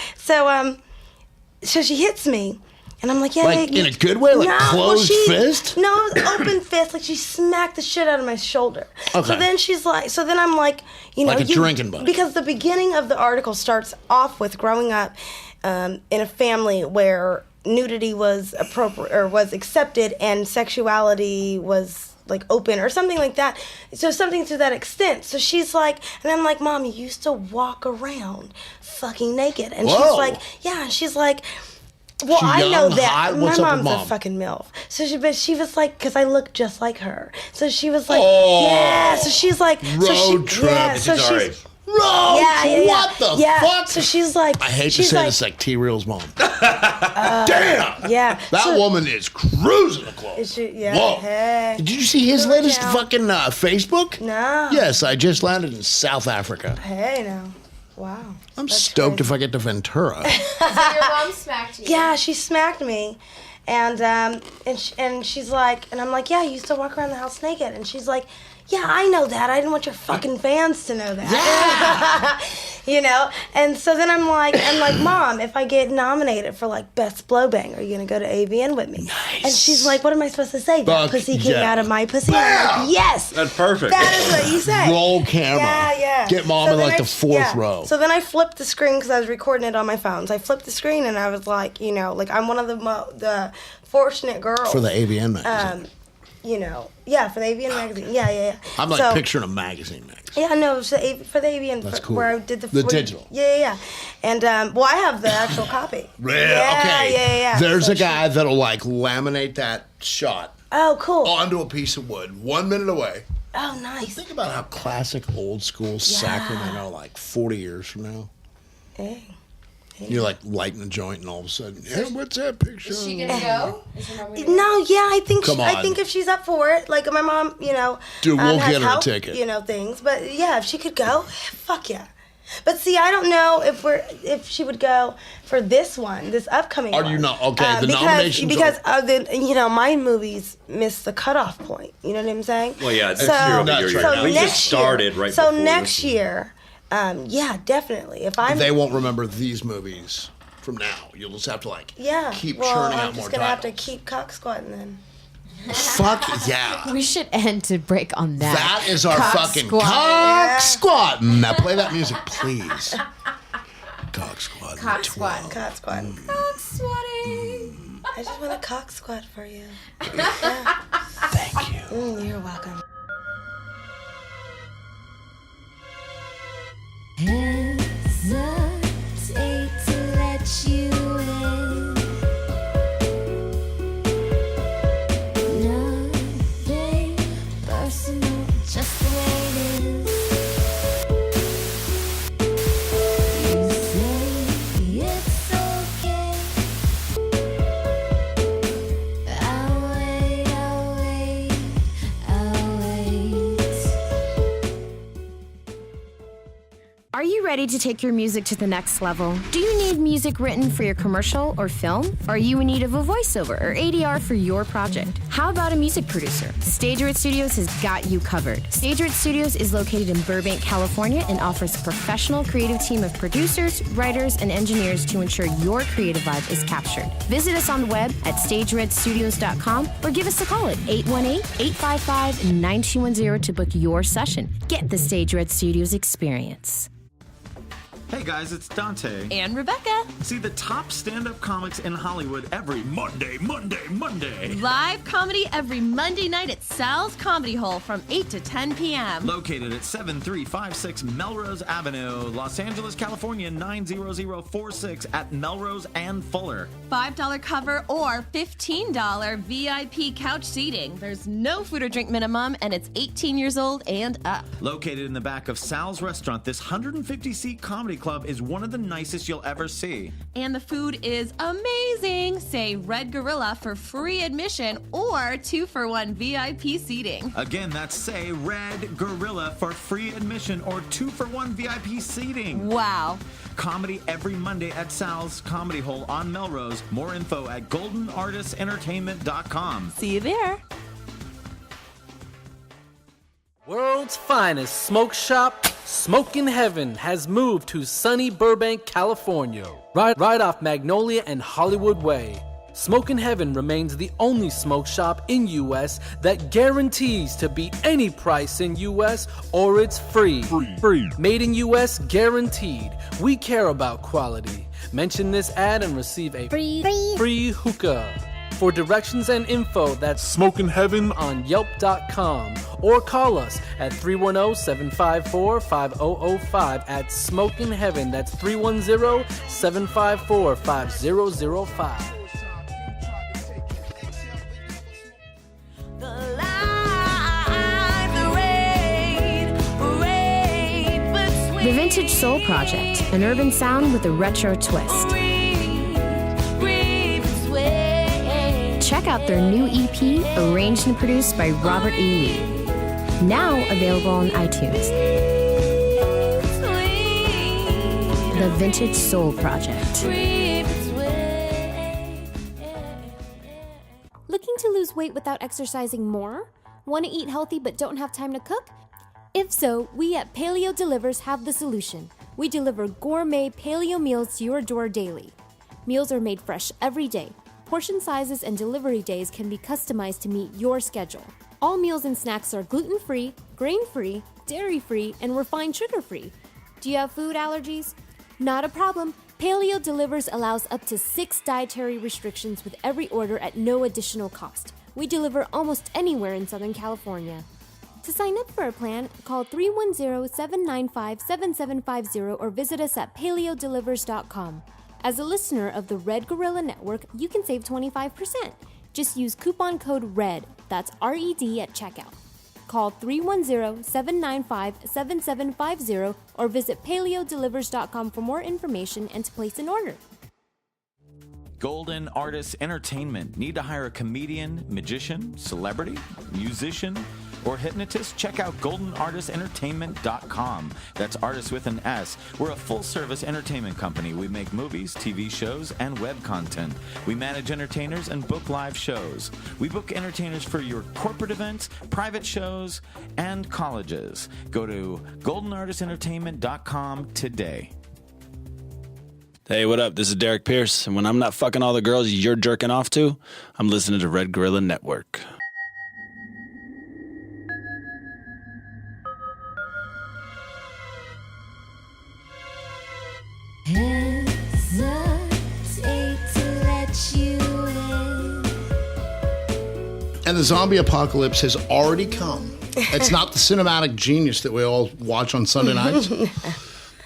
So she hits me, and I'm like, yeah. Like, in a good way? Like, closed fist? No, it was open fist. Like, she smacked the shit out of my shoulder. Okay. So then she's like, I'm like, you know. Like a drinking buddy. Because the beginning of the article starts off with growing up in a family where nudity was appropriate or was accepted and sexuality was like open or something like that. So something to that extent. So she's like, and I'm like, Mom, you used to walk around fucking naked. And she's Whoa. like, yeah. And she's like, well, She I young, know that. hot? What's My up with mom's a Mom? fucking MILF. So she was like, because I look just like her. So she was like, Oh. yeah. So she's like, Road trip. Yeah, It's so It's our she's, age. Bro, yeah. what the yeah. fuck? So she's like, I hate to she's say like, this, like T-Real's mom. Damn. yeah. That So- woman is cruising the clothes. Is she, yeah. Whoa. Hey. Did you see his Look latest out. fucking Facebook? No. Yes, I just landed in South Africa. Hey, now. Wow. I'm That's stoked crazy. if I get to Ventura. So your mom smacked you. Yeah, she smacked me, and she's like, and I'm like, yeah, you used to walk around the house naked, and she's like, yeah, I know that. I didn't want your fucking fans to know that. You know? And so then I'm like, Mom, if I get nominated for like best blowbang, are you gonna go to AVN with me? Nice. And she's like, what am I supposed to say? That Fuck pussy came yeah. out of my pussy. And I'm like, yes. That's perfect. That is what you say. Roll camera. Yeah. Get mom in then like the fourth row. So then I flipped the screen because I was recording it on my phone. So I flipped the screen and I was like, you know, like I'm one of the fortunate girls. For the AVN magazine. You know, yeah, for the AVN magazine. Yeah. I'm like so, picturing a magazine. Yeah, no, for the AVN. That's for- cool. Where I did The digital. Yeah. And, well, I have the actual copy. Yeah, okay. Yeah. There's So a guy that'll like laminate that shot Oh, cool. onto a piece of wood 1 minute away. Oh, nice. Think about how classic old school Sacramento like 40 years from now. Hey. You're like lighting a joint and all of a sudden, hey, what's that picture? Is she gonna go? Is your mom gonna go? No, yeah, I think Come I on. think if she's up for it, like my mom, you know, Dude, we'll has get her a help, ticket. you know, things. But yeah, if she could go, fuck yeah. But see, I don't know if she would go for this upcoming Are one. you not? Okay, the nominations because are- my movies miss the cutoff point. You know what I'm saying? Well, yeah, it's So- year over That's year. right. Right. We next just started year, right So before next this. year, yeah, definitely. If I'm They won't remember these movies from now. You'll just have to like keep well, churning I'm out just more gonna have to titles. keep cock squatting then. Fuck yeah. We should end to break on that. That is our Cock fucking squat. cock Yeah. squat. Now play that music, please. Cock squat. Cock squat. Cock squatting. Cock sweating. I just want a cock squat for you. Thank you. You're welcome. Hesitate to let you in. Nothing personal, just the way it is. You say it's okay. I'll wait. Are you ready to take your music to the next level? Do you need music written for your commercial or film? Are you in need of a voiceover or ADR for your project? How about a music producer? Stage Red Studios has got you covered. Stage Red Studios is located in Burbank, California, and offers a professional creative team of producers, writers, and engineers to ensure your creative vibe is captured. Visit us on the web at stageredstudios.com or give us a call at 818-855-9210 to book your session. Get the Stage Red Studios experience. Hey guys, it's Dante. And Rebecca. See the top stand-up comics in Hollywood every Monday. Live comedy every Monday night at Sal's Comedy Hole from 8 to 10 p.m. Located at 7356 Melrose Avenue, Los Angeles, California, 90046 at Melrose and Fuller. $5 cover or $15 VIP couch seating. There's no food or drink minimum, and it's 18 years old and up. Located in the back of Sal's Restaurant, this 150-seat comedy club is one of the nicest you'll ever see. And the food is amazing. Say Red Gorilla for free admission or 2-for-1 VIP seating. Again, that's Say Red Gorilla for free admission or 2-for-1 VIP seating. Wow. Comedy every Monday at Sal's Comedy Hole on Melrose. More info at goldenartistentertainment.com. See you there. World's finest smoke shop, Smokin' Heaven, has moved to sunny Burbank, California, right off Magnolia and Hollywood Way. Smokin' Heaven remains the only smoke shop in U.S. that guarantees to beat any price in U.S. or it's free. Made in U.S. guaranteed. We care about quality. Mention this ad and receive a free hookah. For directions and info, that's Smokin' Heaven on Yelp.com or call us at 310-754-5005 at Smokin' Heaven. That's 310-754-5005. The Vintage Soul Project, an urban sound with a retro twist. Check out their new EP, arranged and produced by Robert E. Lee. Now available on iTunes. The Vintage Soul Project. Looking to lose weight without exercising more? Want to eat healthy but don't have time to cook? If so, we at Paleo Delivers have the solution. We deliver gourmet paleo meals to your door daily. Meals are made fresh every day. Portion sizes and delivery days can be customized to meet your schedule. All meals and snacks are gluten-free, grain-free, dairy-free, and refined sugar-free. Do you have food allergies? Not a problem. Paleo Delivers allows up to 6 dietary restrictions with every order at no additional cost. We deliver almost anywhere in Southern California. To sign up for a plan, call 310-795-7750 or visit us at paleodelivers.com. As a listener of the Red Gorilla Network, you can save 25%. Just use coupon code RED, that's R-E-D at checkout. Call 310-795-7750 or visit paleodelivers.com for more information and to place an order. Golden Artists Entertainment. Need to hire a comedian, magician, celebrity, musician, or hypnotist? Check out goldenartistentertainment.com. That's artist with an S. We're a full-service entertainment company. We make movies, TV shows, and web content. We manage entertainers and book live shows. We book entertainers for your corporate events, private shows, and colleges. Go to goldenartistentertainment.com today. Hey, what up? This is Derek Pierce, and when I'm not fucking all the girls you're jerking off to, I'm listening to Red Gorilla Network. And the zombie apocalypse has already come. It's not the cinematic genius that we all watch on Sunday nights.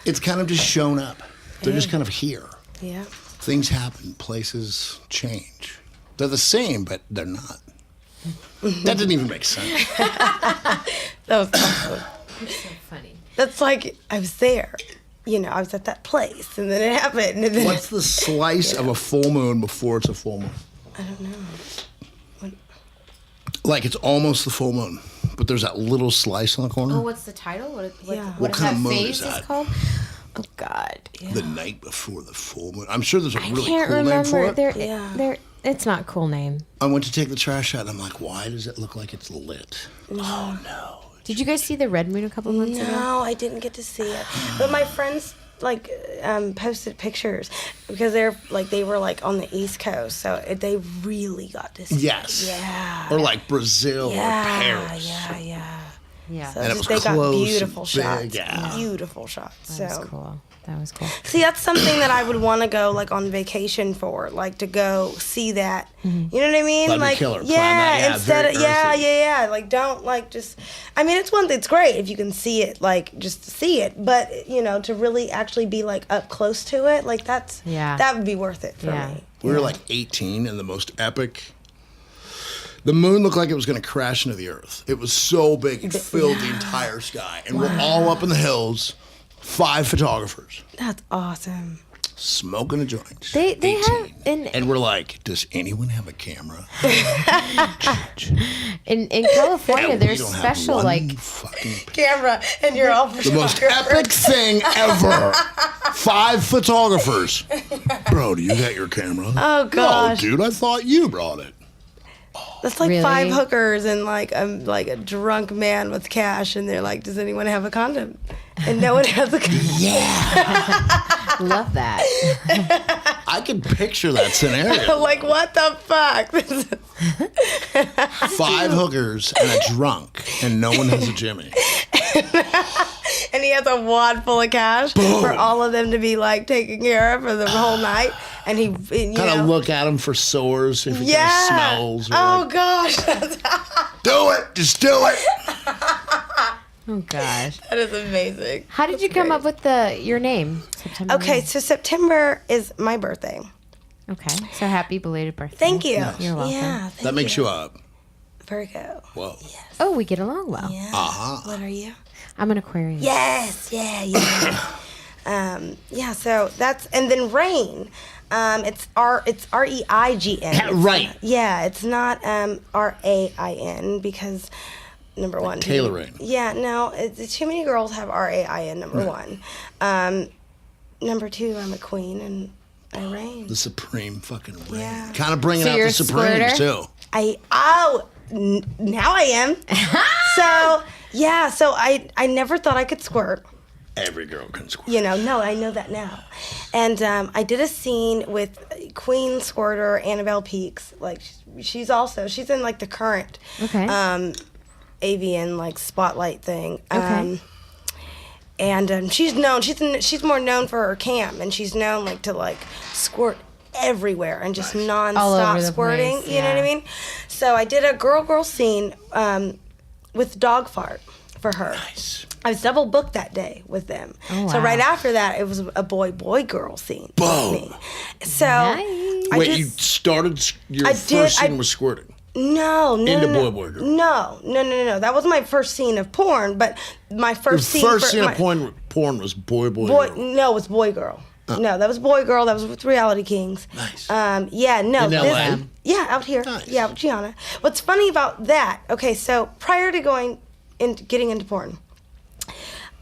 It's kind of just shown up. They're just kind of here. Yeah. Things happen. Places change. They're the same, but they're not. That didn't even make sense. That was awesome. It's so funny. That's like, I was there. You know, I was at that place, and then it happened. And then What's the slice of a full moon before it's a full moon? I don't know. Like it's almost the full moon, but there's that little slice on the corner. Oh, what's the title? What What kind of moon phase is that? called? Oh God. Yeah. The night before the full moon. I'm sure there's a I really can't cool remember. name for it. It's not a cool name. I went to take the trash out, and I'm like, why does it look like it's lit? Oh, no. Did you guys see the red moon a couple months ago? No, I didn't get to see it. But my friends posted pictures because they were like on the East Coast, so they really got to see. Yes. It. Yeah. Or like Brazil or Paris. Yeah. Yeah. So And it was they got close and beautiful big, shots. yeah. Beautiful shots. That was So cool. That was cool. see, that's something that I would want to go like on vacation for, like to go see that. You know what I mean? That'd be like, killer. Plan yeah, that. Yeah, instead of very earthy. yeah. Like, don't like just. I mean, it's one thing. It's great if you can see it, like just to see it. But you know, to really actually be like up close to it, like that would be worth it for me. We were like 18 and the most epic. The moon looked like it was going to crash into the earth. It was so big, it filled the entire sky. And we're all up in the hills, 5 photographers, That's awesome. smoking a joint. They 18. have And we're like, does anyone have a camera? in California. And we there's don't have special one like fucking Camera, and you're all the most epic thing ever. 5 photographers. Bro, do you got your camera? Oh, gosh. No, dude, I thought you brought it. That's like Really? 5 hookers and like a drunk man with cash, and they're like, "Does anyone have a condom?" And no one has a condom. love that. I can picture that scenario. Like, what the fuck? 5 hookers and a drunk, and no one has a Jimmy. And he has a wad full of cash for all of them to be like taken care of for the whole night. And he, you Kind know, of look at him for sores if he kind of smells. Or Oh like, gosh, do it. Just do it. Oh gosh. that is amazing. How did you come up with your name? September Okay, 9th? so September is my birthday. Okay. So happy belated birthday. Thank you. You're welcome. Yeah, thank That makes you up. Virgo. Whoa. Oh, we get along well. Yeah. Uh-huh. What are you? I'm an Aquarius. Yes. Yeah. Yeah. So that's, and then Rain. It's REIGN. Right. Yeah, it's not RAIN because number one. Taylor Rain. Yeah, no, too many girls have RAIN. Number one. Number 2, I'm a queen and I reign. The supreme fucking reign. Yeah. Kind of bringing So out you're the a Supremes, squirter? too. Now I am. So yeah, so I never thought I could squirt. Every girl can squirt. You know, no, I know that now. And I did a scene with Queen Squirter Annabelle Peaks. Like she's in like the current avian like spotlight thing. Okay. And she's she's more known for her cam, and she's known like to like squirt everywhere and just All nonstop over the squirting. place, You know what I yeah. mean? So I did a girl scene with dog fart for her. Nice. I was double booked that day with them. Oh, So wow. right after that, it was a boy-girl scene. Boom. With me. So Nice. I Wait, just, you started your I first did- scene I- was squirting. no. Into no. boy girl. No. That wasn't my first scene of porn, but my Your first scene. first scene my- of porn was boy Boy, girl. no, it was boy girl. No, that was boy girl. That was with Reality Kings. Nice. Yeah, no. In LA? Yeah, out here. Nice. Yeah, with Gianna. What's funny about that? Okay, so prior to getting into porn,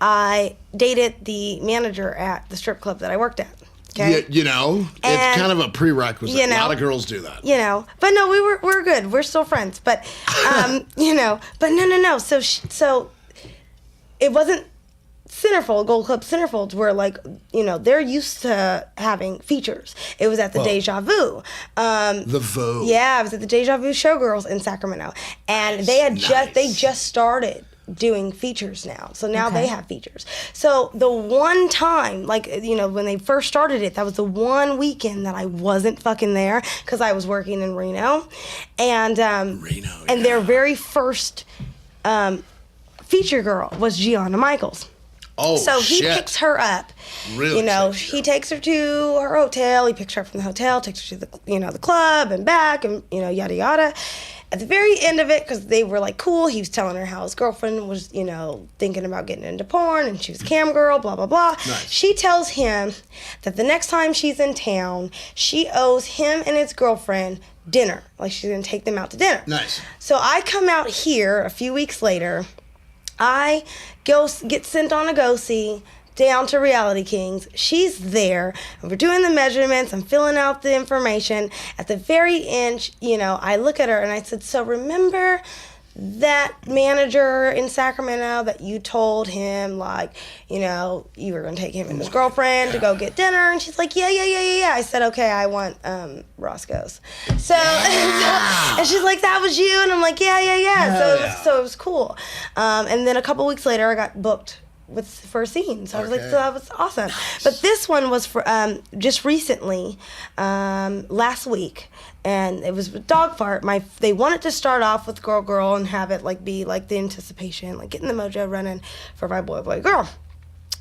I dated the manager at the strip club that I worked at. Okay. You know, it's And, kind of a prerequisite. you A lot know, of girls do that. You know, but no, we're good. We're still friends. But you know, but no. So it wasn't Centerfold, Gold Club Centerfolds were like, you know, they're used to having features. It was at the Whoa. Deja Vu. The Vogue. Yeah, I was at the Deja Vu Showgirls in Sacramento, and they had just started doing features now. So now they have features. So the one time, like, you know, when they first started it, that was the one weekend that I wasn't fucking there because I was working in Reno, and and their very first feature girl was Gianna Michaels. Oh, so he shit. picks her up. Really you know, sexy he takes her to her hotel. He picks her up from the hotel, takes her to the club and back, and yada yada. At the very end of it, because they were like cool, he was telling her how his girlfriend was, thinking about getting into porn, and she was a cam girl, blah blah blah. Nice. She tells him that the next time she's in town, she owes him and his girlfriend dinner. Like she's gonna take them out to dinner. Nice. So I come out here a few weeks later. I get sent on a go-see down to Reality Kings. She's there, and we're doing the measurements. I'm filling out the information. At the very end, I look at her and I said, so remember that manager in Sacramento that you told him, like, you know, you were going to take him and his girlfriend to go get dinner? And she's like, yeah. I said, okay, I want Roscoe's. So, and she's like, that was you? And I'm like, yeah. So it was cool. And then a couple weeks later, I got booked for a scene. So I was like, so that was awesome. But this one was for just recently, last week. And it was with Dog Fart. They wanted to start off with Girl and have it like be like the anticipation, like getting the mojo running for my boy, girl.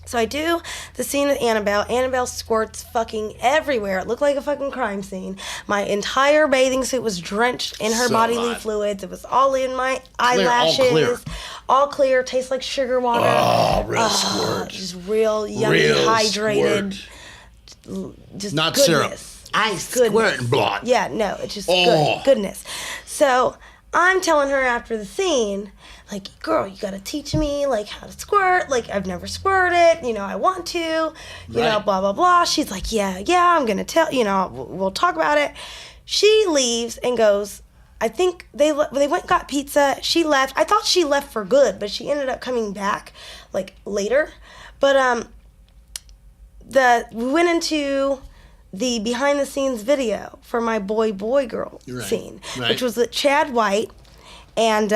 So I do the scene with Annabelle. Annabelle squirts fucking everywhere. It looked like a fucking crime scene. My entire bathing suit was drenched in her bodily fluids. It was all in my eyelashes. All clear. Tastes like sugar water. Oh, real squirt. Just real yummy, hydrated. Squirt. Just not goodness. syrup. Ice squirting blood. Yeah, no, it's just goodness. So I'm telling her after the scene, like, girl, you gotta teach me, like, how to squirt. Like, I've never squirted, you know, I want to, you know, blah, blah, blah. She's like, yeah, I'm gonna tell, you know, we'll talk about it. She leaves and goes, I think they went and got pizza. She left. I thought she left for good, but she ended up coming back, like, later. But we went into the behind the scenes video for my boy girl scene, which was with Chad White, and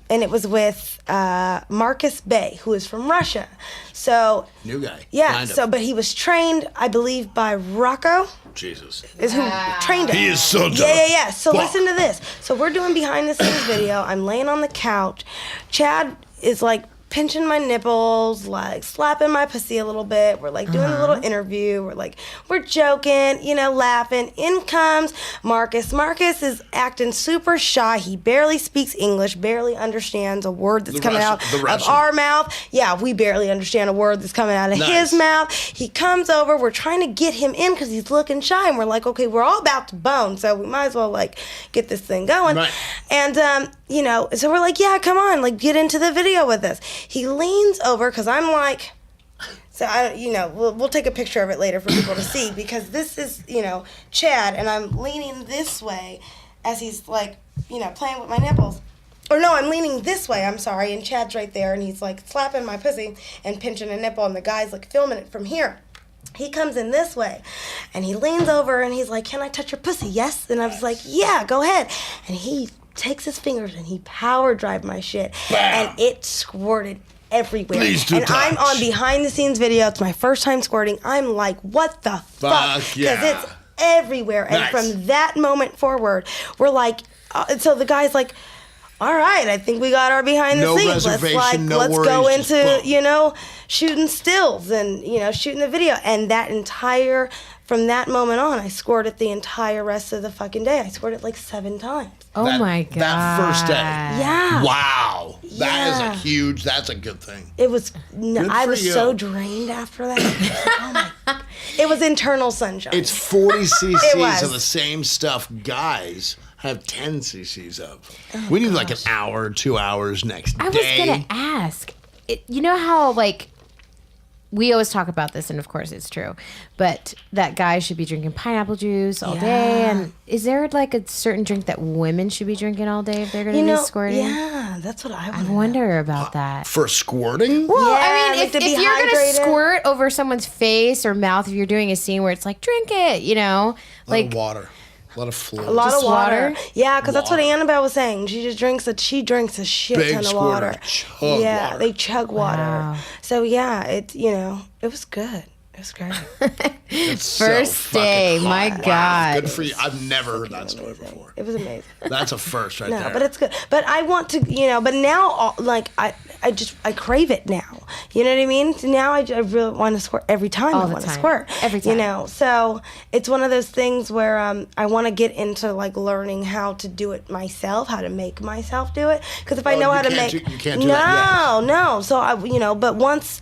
it was with Marcus Bay, who is from Russia. So new guy. Yeah. But he was trained, I believe, by Rocco. Jesus. Is who trained him. He is so dope. Yeah. So listen to this. So we're doing behind the scenes video. I'm laying on the couch. Chad is like pinching my nipples, like slapping my pussy a little bit. We're like doing a little interview. We're joking, you know, laughing. In comes Marcus. Marcus is acting super shy. He barely speaks English, barely understands a word that's coming out of our mouth. Yeah, we barely understand a word that's coming out of his mouth. He comes over. We're trying to get him in because he's looking shy. And we're like, okay, we're all about to bone, so we might as well, like, get this thing going. Right. And, you know, so we're like, yeah, come on, like, get into the video with us. He leans over, because I'm like, so we'll take a picture of it later for people to see, because this is, you know, Chad, and I'm leaning this way as he's, like, you know, playing with my nipples. Or no, I'm leaning this way, I'm sorry, and Chad's right there, and he's, like, slapping my pussy and pinching a nipple, and the guy's, like, filming it from here. He comes in this way, and he leans over, and he's like, can I touch your pussy? Yes? And I was like, yeah, go ahead. And he takes his fingers and he power drive my shit. Bam. And it squirted everywhere. Please do and touch. I'm on behind the scenes video. It's my first time squirting. I'm like, what the fuck? Because it's everywhere. And from that moment forward, we're like, so the guy's like, all right, I think we got our behind the scenes. Let's go into, you know, shooting stills and, you know, shooting the video. And from that moment on, I squirted the entire rest of the fucking day. I squirted like 7 times. Oh my God. That first day. Yeah. Wow. That's a good thing. It was, I was so drained after that. Oh my God. It was internal sunshine. It's 40 cc's of the same stuff guys have 10 cc's of. We need like an hour, 2 hours next day. I was going to ask, you know how, like, we always talk about this, and of course it's true, but that guys should be drinking pineapple juice all day. And is there like a certain drink that women should be drinking all day if they're going to be squirting? Yeah, that's what I wonder about that. For squirting? Well, I mean, if you're going to squirt over someone's face or mouth, if you're doing a scene where it's like, drink it, you know, like water. A lot of fluid. A lot of water. Yeah, because that's what Annabelle was saying. She drinks a shit ton of water. Water. They chug water. Wow. So yeah, it was good. It was great. First day, my God. Good for you. I've never heard that story before. It was amazing. That's a first right there. No, but it's good. But I want to, but now, like, I crave it now. You know what I mean? Now I really want to squirt every time. I want to squirt. Every time. You know, so it's one of those things where I want to get into, like, learning how to do it myself, how to make myself do it. Because if I know how to make... You can't do that yet. No. So, but once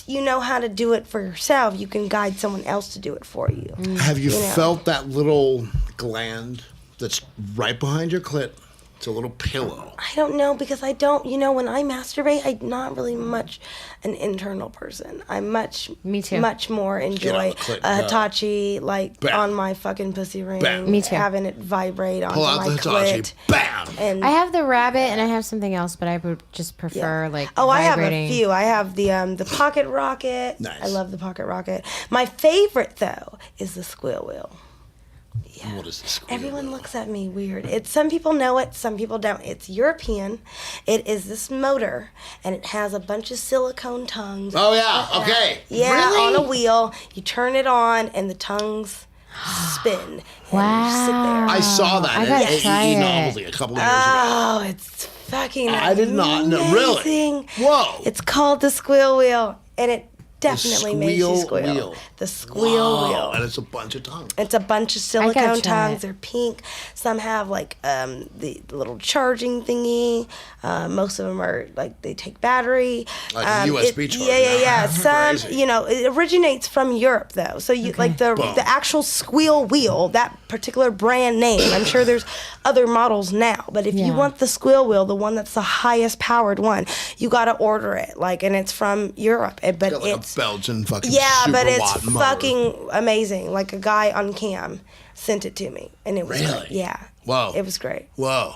you know how to do it for yourself, you can guide someone else to do it for you. Have you felt that little gland that's right behind your clit, It's a little pillow. I don't know, because I don't, when I masturbate, I'm not really much an internal person. I'm much more enjoy a Hitachi, on my fucking pussy ring. Bam. Me too. Having it vibrate onto Pull out my the Hitachi. clit. Bam. And I have the rabbit and I have something else, but I would just prefer I have vibrating. a few. I have the pocket rocket. Nice. I love the pocket rocket. My favorite though is the squeal wheel. Yeah. What is the squeal Everyone wheel? looks at me weird. Some people know it, some people don't. It's European. It is this motor, and it has a bunch of silicone tongues. Oh yeah. Okay. Yeah, Really? on a wheel. You turn it on, and the tongues spin. Wow. And you sit there. I saw that. I gotta at try EE it. Novelty a couple of years Oh, it's fucking I did not know. Really? amazing. Whoa. It's called the squeal wheel, and it definitely makes you squeal squeal. wheel. The squeal Whoa. wheel. And it's a bunch of tongues. It's a bunch of I gotta silicone try tongues. it. They're pink. Some have the little charging thingy. Most of them are they take battery. Like a USB charger. Yeah. Some, Crazy. it originates from Europe though. So you the actual squeal wheel, that particular brand name. I'm sure there's other models now, but if you want the squeal wheel, the one that's the highest powered one, you got to order it. And it's from Europe. But Got it's a Belgian fucking but it's super watt motor. fucking amazing. Like a guy on cam sent it to me, and it was Really? great. Yeah. Whoa. It was great. Whoa.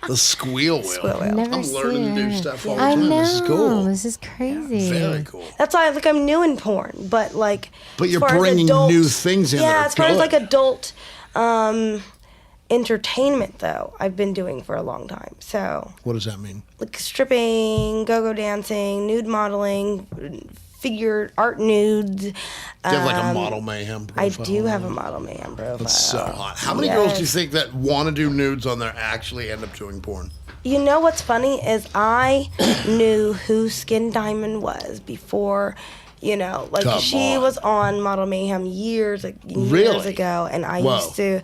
The squeal wheel. Squeal wheel. Never I'm learning seen to do it. stuff all the I time. know. This is cool. This is crazy. Very cool. That's why I'm new in porn, but But as you're far as bringing adult- new things in that Yeah, are as far as good. adult entertainment though, I've been doing for a long time. So What does that mean? stripping, go-go dancing, nude modeling, figure art nudes. Do you have a model mayhem profile? I do have a model mayhem profile. That's so hot. How many girls do you think that want to do nudes on there actually end up doing porn? You know what's funny is I knew who Skin Diamond was before, Come she on. was on Model Mayhem years Really? ago, and I Whoa. used to,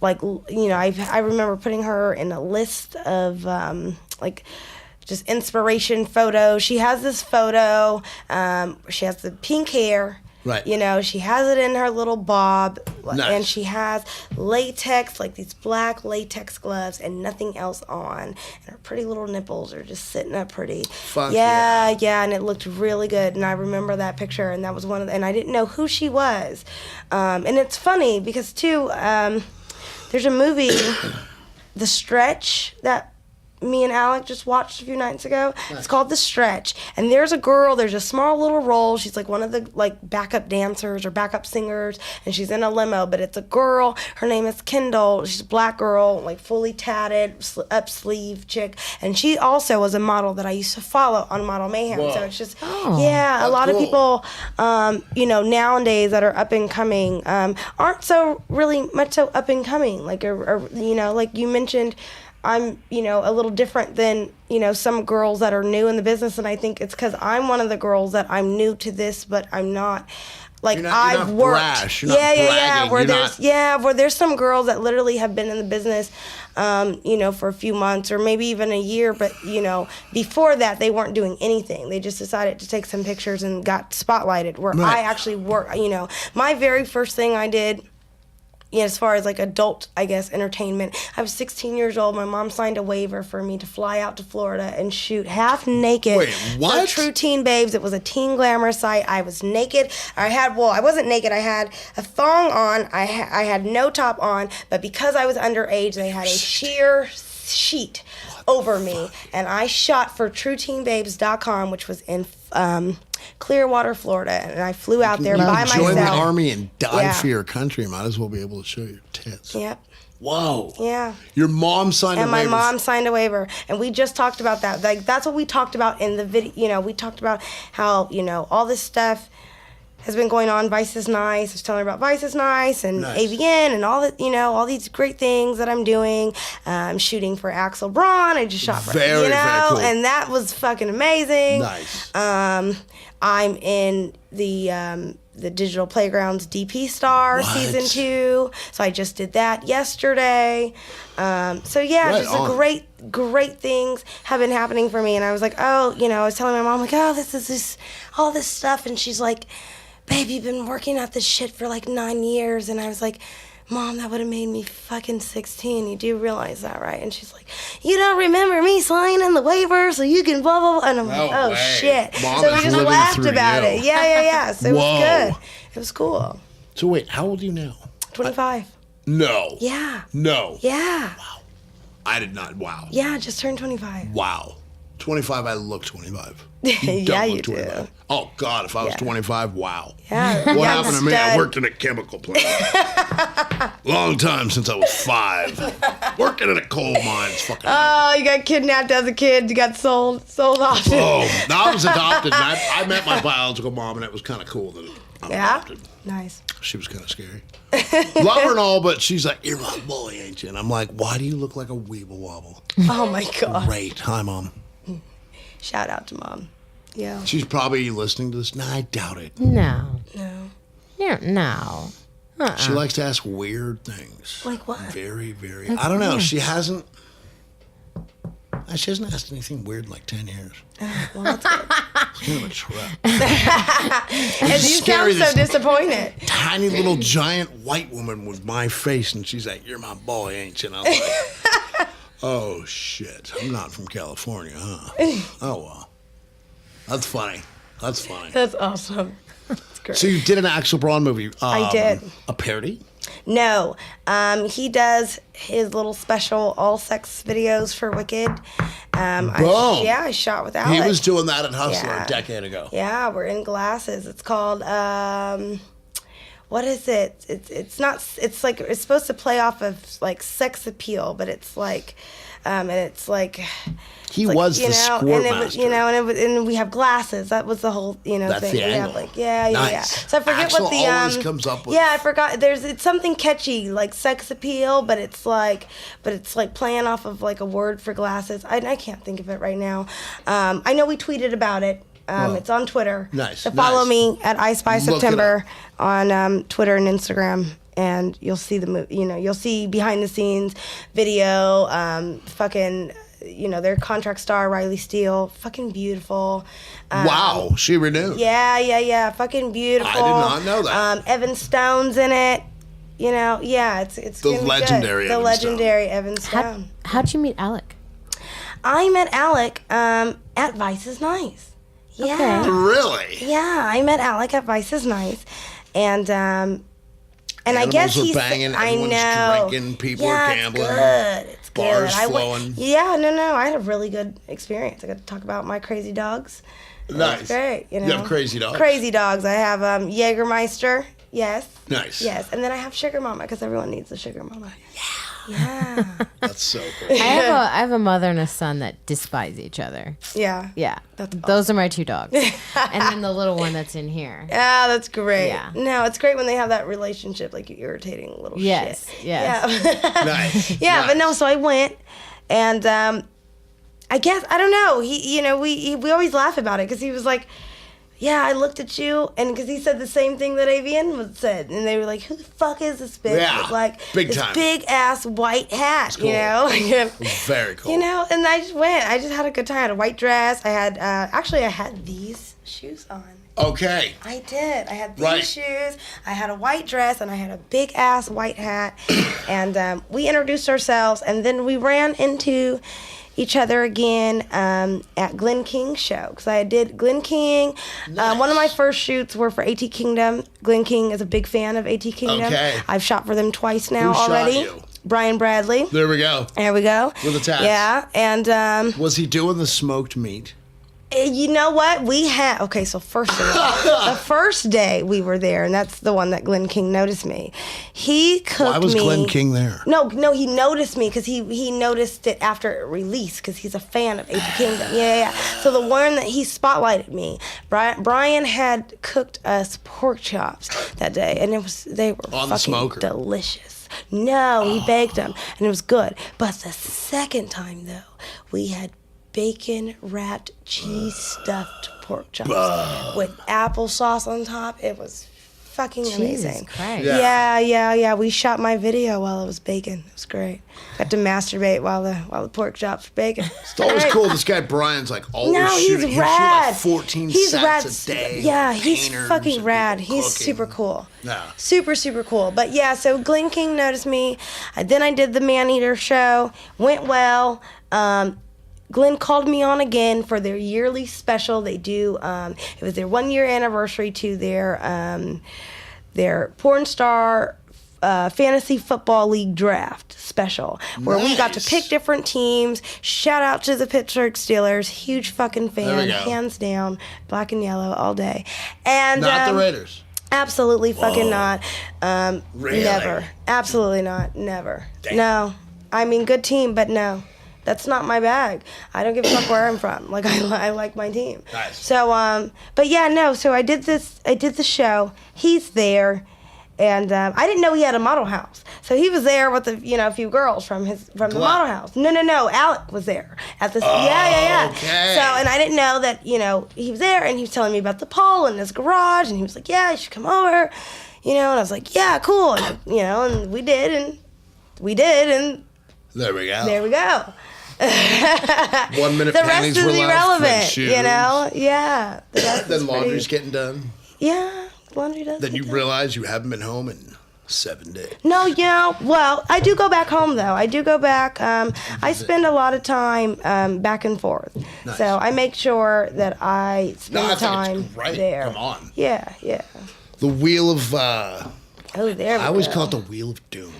I remember putting her in a list of just inspiration photos. She has this photo. She has the pink hair. Right. She has it in her little bob, Nice. and she has latex, these black latex gloves, and nothing else on. And her pretty little nipples are just sitting up pretty. Fuck yeah, and it looked really good. And I remember that picture, and that was and I didn't know who she was. And it's funny because too, there's a movie, The Stretch, that me and Alec just watched a few nights ago. Nice. It's called The Stretch. And there's a small little role. She's one of the backup dancers or backup singers, and she's in a limo, but it's a girl. Her name is Kendall. She's a black girl, fully tatted, up sleeve chick. And she also was a model that I used to follow on Model Mayhem. Whoa. So it's just, a lot of people, nowadays that are up and coming, aren't so really much so up and coming. Like you mentioned, I'm, a little different than, some girls that are new in the business. And I think it's because I'm one of the girls that I'm new to this, but I'm not, You're not I've worked. brash. You're not bragging. Where there's some girls that literally have been in the business, for a few months or maybe even a year. But, before that, they weren't doing anything. They just decided to take some pictures and got spotlighted where Right. I actually work, my very first thing I did, as far as adult, I guess, entertainment. I was 16 years old. My mom signed a waiver for me to fly out to Florida and shoot half naked. Wait, what? For True Teen Babes. It was a teen glamour site. I was naked. I wasn't naked. I had a thong on. I had no top on. But because I was underage, they had a sheer sheet over me. And I shot for TrueTeenBabes.com, which was in Clearwater, Florida, and I flew out there by myself. Join the army and die Yeah. for your country. Might as well be able to show your tits. Yep. Whoa. Yeah. Your mom signed And a my waiver. mom signed a waiver, and we just talked about that. That's what we talked about in the video. We talked about how all this stuff has been going on. Vice is Nice. I was telling her about Vice is Nice and Nice. AVN and all that. All these great things that I'm doing. I'm shooting for Axel Braun. I just shot for Very, very cool. and that was fucking amazing. Nice. I'm in the Digital Playgrounds DP Star What? season 2, so I just did that yesterday. Right just on. great things have been happening for me, and I was like, I was telling my mom this all this stuff, and she's like, babe, you've been working at this shit for 9 years, and I was like, Mom, that would have made me fucking 16. You do realize that, right? And she's like, you don't remember me signing the waiver so you can blah, blah, blah. And I'm like, oh, shit. Mom So we is just living laughed through about you. it. Yeah. So it was good. It was cool. So wait, how old are you now? 25. No. Yeah. No. Yeah. Wow. I did not. Wow. Yeah, I just turned 25. Wow. 25, I look 25. Yeah, don't you look 25. do. Oh, God, if I was 25, wow. Yeah. What yeah, happened to me? I stud. worked in a chemical plant. Long time since I was 5. Working in a coal mine. It's fucking. Oh, you got kidnapped as a kid. You got sold off. Oh, no, I was adopted. And I met my biological mom, and it was kind of cool that I'm adopted. Nice. She was kind of scary. Love her and all, but she's like, you're my boy, ain't you? And I'm like, why do you look like a weeble wobble? Oh, my God. Great. Hi, Mom. Shout out to Mom. Yeah. She's probably listening to this. Nah, I doubt it. No. No. No. She likes to ask weird things. Like what? Very, very. I don't know. She hasn't asked anything weird in like 10 years. Well, that's good. It's kind of a trap. And you sound so disappointed. Tiny little giant white woman with my face, and she's like, you're my boy, ain't you? And I was like, oh, shit. I'm not from California, huh? Oh, well. That's funny. That's funny. That's awesome. That's great. So you did an Axel Braun movie. I did. A parody? No. He does his little special all-sex videos for Wicked. I shot with Alec. He was doing that at Hustler a decade ago. Yeah, we're in glasses. It's called, what is it? It's not, it's like, it's supposed to play off of like sex appeal, but it's like, and it's like, He was the squirt master. And we have glasses. That was the whole, thing. That's the We angle. have yeah. Nice. So I forget Axel what the always comes up with. Yeah, I forgot. It's something catchy like sex appeal, but it's like playing off of like a word for glasses. I can't think of it right now. I know we tweeted about it. It's on Twitter. Nice. So follow nice. me at I Spy Look it September on Twitter and Instagram. And you'll see the movie. You'll see behind the scenes video. Their contract star Riley Steele, fucking beautiful. Wow, she renewed. Yeah, fucking beautiful. I did not know that. Evan Stone's in it. It's The gonna be legendary good. Evan The Stone. legendary Evan Stone. How'd you meet Alec? I met Alec at Vice is Nice. Yeah. Okay. Really? Yeah, I met Alec at Vice is Nice, and I guess Animals are he's. banging, I everyone's know. drinking, people are gambling. It's good. It's Bars good. flowing. I had a really good experience. I got to talk about my crazy dogs. Nice. It's great. You have crazy dogs? Crazy dogs. I have Jägermeister. Yes. Nice. Yes, and then I have Sugar Mama because everyone needs a Sugar Mama. Yeah. That's so cool. I have a mother and a son that despise each other. Yeah. Yeah. That's Those are my 2 dogs. And then the little one that's in here. Yeah, that's great. Yeah. No, it's great when they have that relationship, like you irritating little Yes. shit. Yes. Yeah. Nice. Yeah, nice. but no, so I went, and I guess, I don't know, we always laugh about it, because he was like, yeah, I looked at you, and because he said the same thing that AVN said, and they were like, who the fuck is this bitch Yeah, with like big this time. big ass white hat, cool. Very cool. and I just went. I just had a good time. I had a white dress. I had I had these shoes on. Okay. I did. I had these Right. shoes. I had a white dress, and I had a big ass white hat. And we introduced ourselves, and then we ran into each other again at Glenn King's show, because I did Glenn King. One of my first shoots were for AT Kingdom. Glenn King is a big fan of AT Kingdom. Okay. I've shot for them twice now Who shot already. you? Brian Bradley. There we go. There we go. With the tats. Yeah, and Was he doing the smoked meat? you know what? So first of all, the first day we were there, and that's the one that Glenn King noticed me. He cooked me. Why was Glenn King there? No, he noticed me because he noticed it after it released, because he's a fan of AT Kingdom. Yeah. So the one that he spotlighted me, Brian had cooked us pork chops that day, and they were On the fucking smoker. delicious. No, he baked them, and it was good. But the second time, though, we had bacon-wrapped, cheese-stuffed pork chops with applesauce on top. It was fucking Jesus amazing. Christ. Yeah. We shot my video while I was baking. It was great. Got to masturbate while the pork chops were baking. It's always cool. This guy Brian's like always shooting. He's rad. He'll shoot like 14 he's sets rad. a day. Yeah, he's painters fucking and rad. people He's cooking. super cool. Yeah. Super cool. But yeah, so Glenn King noticed me. Then I did the Man-Eater show. Went well. Glenn called me on again for their yearly special. They do. It was their 1 year anniversary to their porn star fantasy football league draft special, where we got to pick different teams. Shout out to the Pittsburgh Steelers, huge fucking fan, hands down, black and yellow all day. And not the Raiders. Absolutely fucking not. Really? Never. Absolutely not. Never. Damn. No. I mean, good team, but no. That's not my bag. I don't give a fuck where I'm from. Like, I like my team. Nice. So, but yeah, no. So I did the show. He's there. And I didn't know he had a model house. So he was there with a few girls from the model house. No. Alec was there at this. Yeah. Okay. So, and I didn't know that, he was there, and he was telling me about the pole in his garage, and he was like, yeah, you should come over. And I was like, yeah, cool. And, and we did, and there we go. there we go. 1 minute The panties rest is were left, irrelevant, then shoes. Yeah. The rest Then is laundry's pretty, getting done. Yeah, laundry does. Then you realize you haven't been home in 7 days. No, well, I do go back home, though. I do go back. I spend a lot of time back and forth. Nice. So I make sure that I spend I think time it's great. there. Come on. Yeah. The wheel of... Oh, there we I always go. call it the wheel of doom.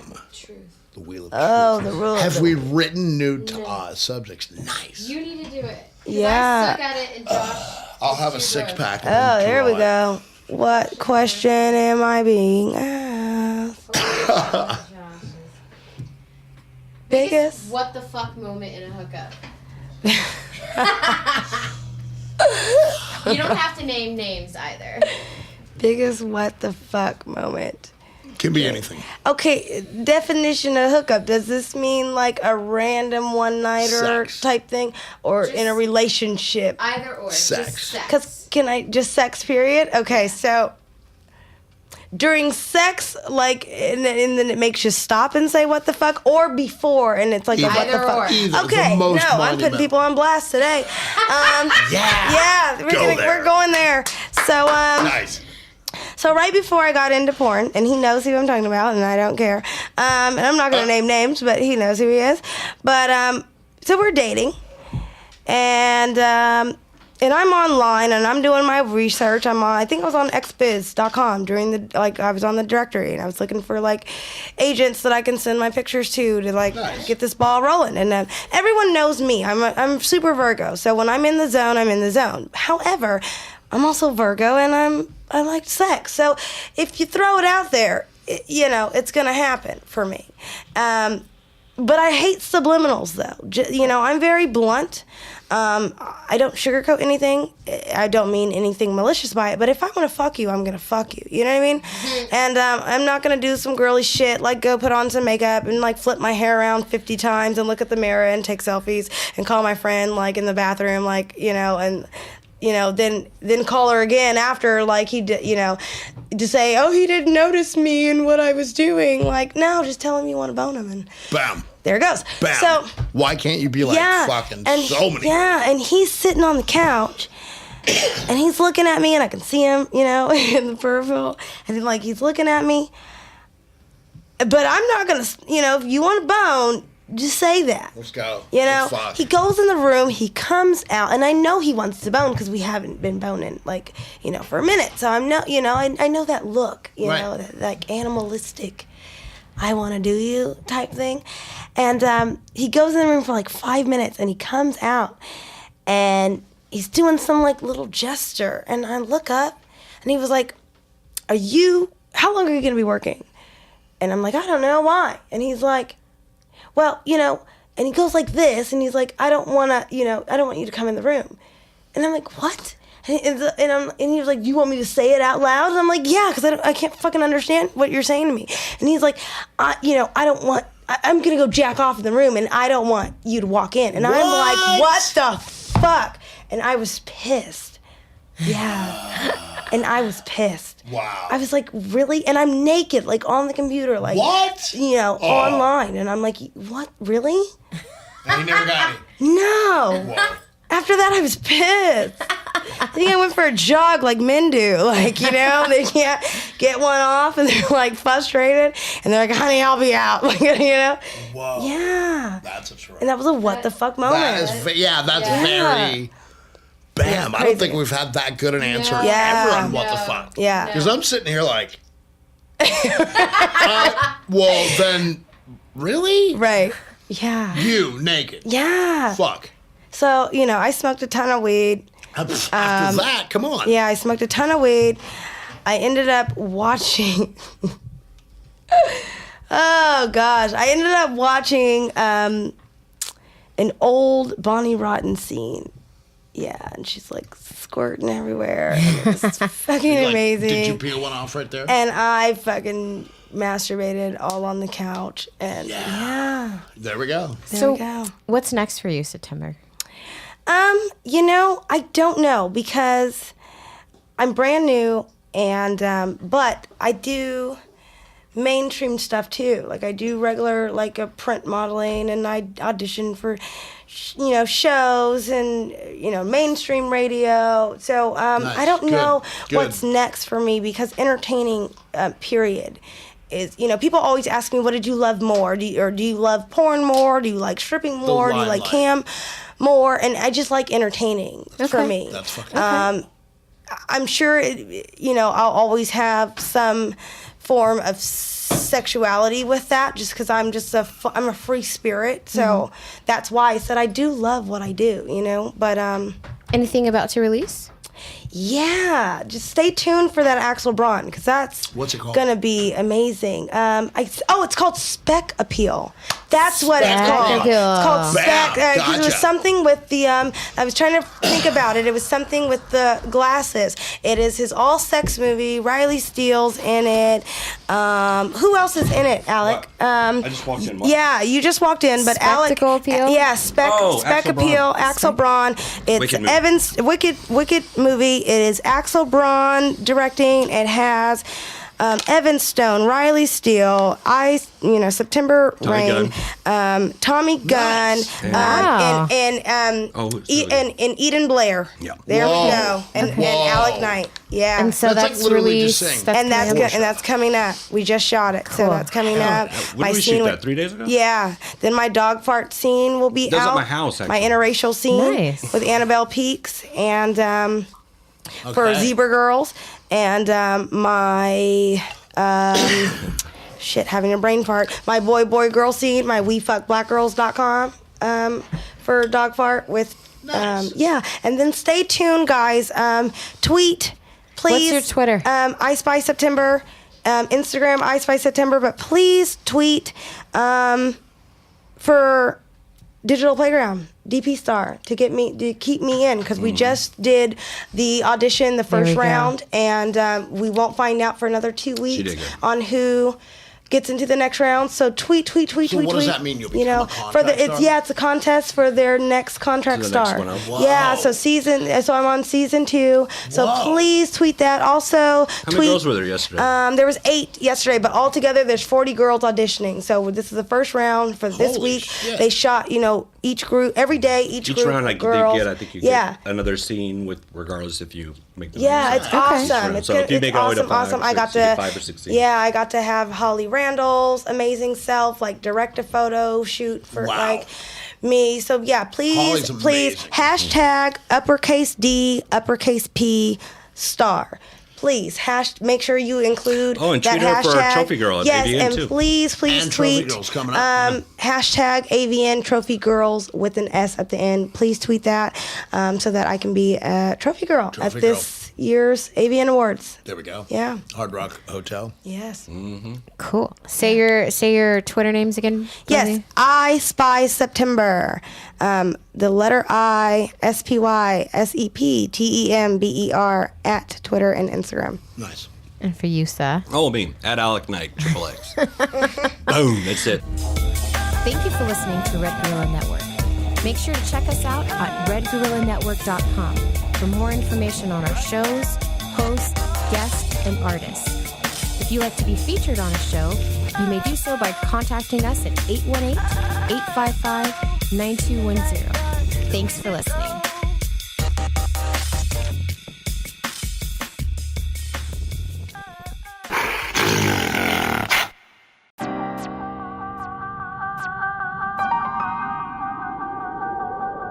The wheel of Oh, truth. the rule. Have we written new subjects? Nice. You need to do it. Yeah. I suck at it, and Josh. I'll have a 6-pack. Oh, there we go. What question am I being asked? Biggest? What the fuck moment in a hookup? You don't have to name names either. Biggest what the fuck moment? Can be anything. Okay, definition of hookup. Does this mean like a random one-nighter Sex. type thing, or in a relationship? Either or. Sex. Just sex. Because can I just sex? Period. Okay, so during sex, like, and then it makes you stop and say what the fuck, or before, and it's like a what the Either fuck. or. Either. Okay, The most no, I'm putting monumental. people on blast today. Yeah, Go there. we're going there. So Nice. So right before I got into porn, and he knows who I'm talking about, and I don't care. And I'm not going to name names, but he knows who he is. But so we're dating, and I'm online, and I'm doing my research. I think I was on xbiz.com during I was on the directory, and I was looking for like agents that I can send my pictures to Nice. get this ball rolling. And everyone knows me. I'm super Virgo, so when I'm in the zone, I'm in the zone. However, I'm also Virgo, and I like sex. So if you throw it out there, it's gonna happen for me. But I hate subliminals, though. I'm very blunt. I don't sugarcoat anything. I don't mean anything malicious by it. But if I want to fuck you, I'm going to fuck you. You know what I mean? And I'm not going to do some girly shit like go put on some makeup and like flip my hair around 50 times and look at the mirror and take selfies and call my friend like in the bathroom, like, and then call her again after, like he did, to say, oh, he didn't notice me and what I was doing. Like, no, just tell him you want to bone him, and Bam. there it goes. Bam. So, why can't you be like fucking so many? Yeah, and he's sitting on the couch, and he's looking at me, and I can see him, in the peripheral, and he's looking at me. But I'm not gonna, if you want to bone, just say that. Let's go. Let's fuck. He goes in the room, he comes out, and I know he wants to bone because we haven't been boning, for a minute. So I know that look, Right. that like animalistic, I want to do you type thing. And he goes in the room for like 5 minutes, and he comes out, and he's doing some like little gesture, and I look up, and he was like, how long are you going to be working? And I'm like, I don't know, why? And he's like, well, and he goes like this, and he's like, I don't want you to come in the room. And I'm like, what? And he was like, do you want me to say it out loud? And I'm like, yeah, because I can't fucking understand what you're saying to me. And he's like, I'm going to go jack off in the room, and I don't want you to walk in. And I'm like, what the fuck? And I was pissed. Yeah. And I was pissed. Wow. I was like, really? And I'm naked, like on the computer, like what? Online. And I'm like, what? Really? And you never got it. No. Whoa. After that, I was pissed. I think I went for a jog like men do. Like, they can't get one off and they're like frustrated. And they're like, honey, I'll be out. Like, Whoa. Yeah. That's a trip. And that was a what the fuck moment. That's very... Bam. I don't think we've had that good an answer ever on what the fuck. Yeah. Because I'm sitting here like... well, then... Really? Right. Yeah. You, naked. Yeah. Fuck. So, I smoked a ton of weed. After that, come on. Yeah, I smoked a ton of weed. I ended up watching... oh, gosh. I ended up watching an old Bonnie Rotten scene. Yeah, and she's like squirting everywhere. And it was fucking amazing. Did you peel one off right there? And I fucking masturbated all on the couch. And yeah. There we go. So, what's next for you, September? I don't know because I'm brand new and but I do mainstream stuff too. Like I do regular like a print modeling and I audition for shows and mainstream radio. So Nice. I don't know Good. what's next for me because entertaining period is people always ask me what did you love more? Do you love porn more? Do you like stripping more? Do you like cam more? And I just like entertaining for me. That's fucking I'm sure I'll always have some form of sexuality with that just because I'm a free spirit. So that's why I said I do love what I do, but anything about to release? Yeah, just stay tuned for that Axel Braun because that's what's it called? Gonna be amazing. It's called Spec Appeal. That's what it's called. Appeal. It's called Spec. Gotcha. It was something with the. I was trying to think about it. It was something with the glasses. It is his all-sex movie. REELy Steele's in it. Who else is in it, Alec? I just walked in. Yeah, you just walked in, but Spectacle Alec. Appeal? Yeah, Spec Axel Braun. Appeal. Axel Braun. It's Wicked movie. Evan's wicked movie. It is Axel Braun directing. It has Evan Stone, REELy Steele, September Tommy Rain, Tommy Gunn, Wow. and Eden Blair. Yeah. There Whoa. we go. And Alec Knight. Yeah. And so That's that's, like literally released. just saying. That's coming up. We just shot it, so Cool. that's coming up. When did we shoot that? 3 days ago? Yeah. Then my dog fart scene will be That's out. at my house, My actually. interracial scene Nice. with Annabelle Peaks and for Okay. Zebra Girls and my having a brain fart. My boy girl scene, my wefuckblackgirls.com for dog fart with and then stay tuned, guys. Tweet, please. What's your Twitter? I Spy September. Instagram, I Spy September. But please tweet for Digital Playground, DP Star, to keep me in because we just did the audition, the first we go. round, and we won't find out for another 2 weeks did good. on who gets into the next round. So tweet. So what does that mean? You'll become a for contract star? it's a contest for their next contract So the next star. one up. Wow. Yeah, so I'm on season 2. So Whoa. please tweet that. Also, How tweet. many girls were there yesterday? There was 8 yesterday, but altogether there's 40 girls auditioning. So this is the first round for this Holy week. shit. They shot, each group every day. Each group round, of I girls. think you yeah. get another scene with regardless if you make the Yeah, movies. it's awesome. round. It's So good. if you It's make it all the way to awesome. 5 or I got 6, you get to 5 or 6 scenes. Yeah, I got to have Holly Randall's amazing self direct a photo shoot for Wow. me. So yeah, Holly's please amazing. hashtag uppercase D uppercase P star. Please make sure you include Oh, and that tweet her for hashtag. Trophy Girl at yes, AVN and too. please And Trophy tweet Girls coming up. hashtag AVN Trophy Girls with an S at the end. Please tweet that so that I can be a Trophy Girl Trophy at Girl. this year's AVN Awards. There we go. Yeah. Hard Rock Hotel. Yes. Cool. Say your Twitter names again. Yes. Rosie. I Spy September. The letter I, SPY, SEPTEMBER at Twitter and Instagram. Nice. And for you, Seth. Oh, me. At Alec Knight, XXX. Boom. That's it. Thank you for listening to Red Gorilla Network. Make sure to check us out at redgorillanetwork.com for more information on our shows, hosts, guests, and artists. If you'd like to be featured on a show, you may do so by contacting us at 818-855-9210. Thanks for listening.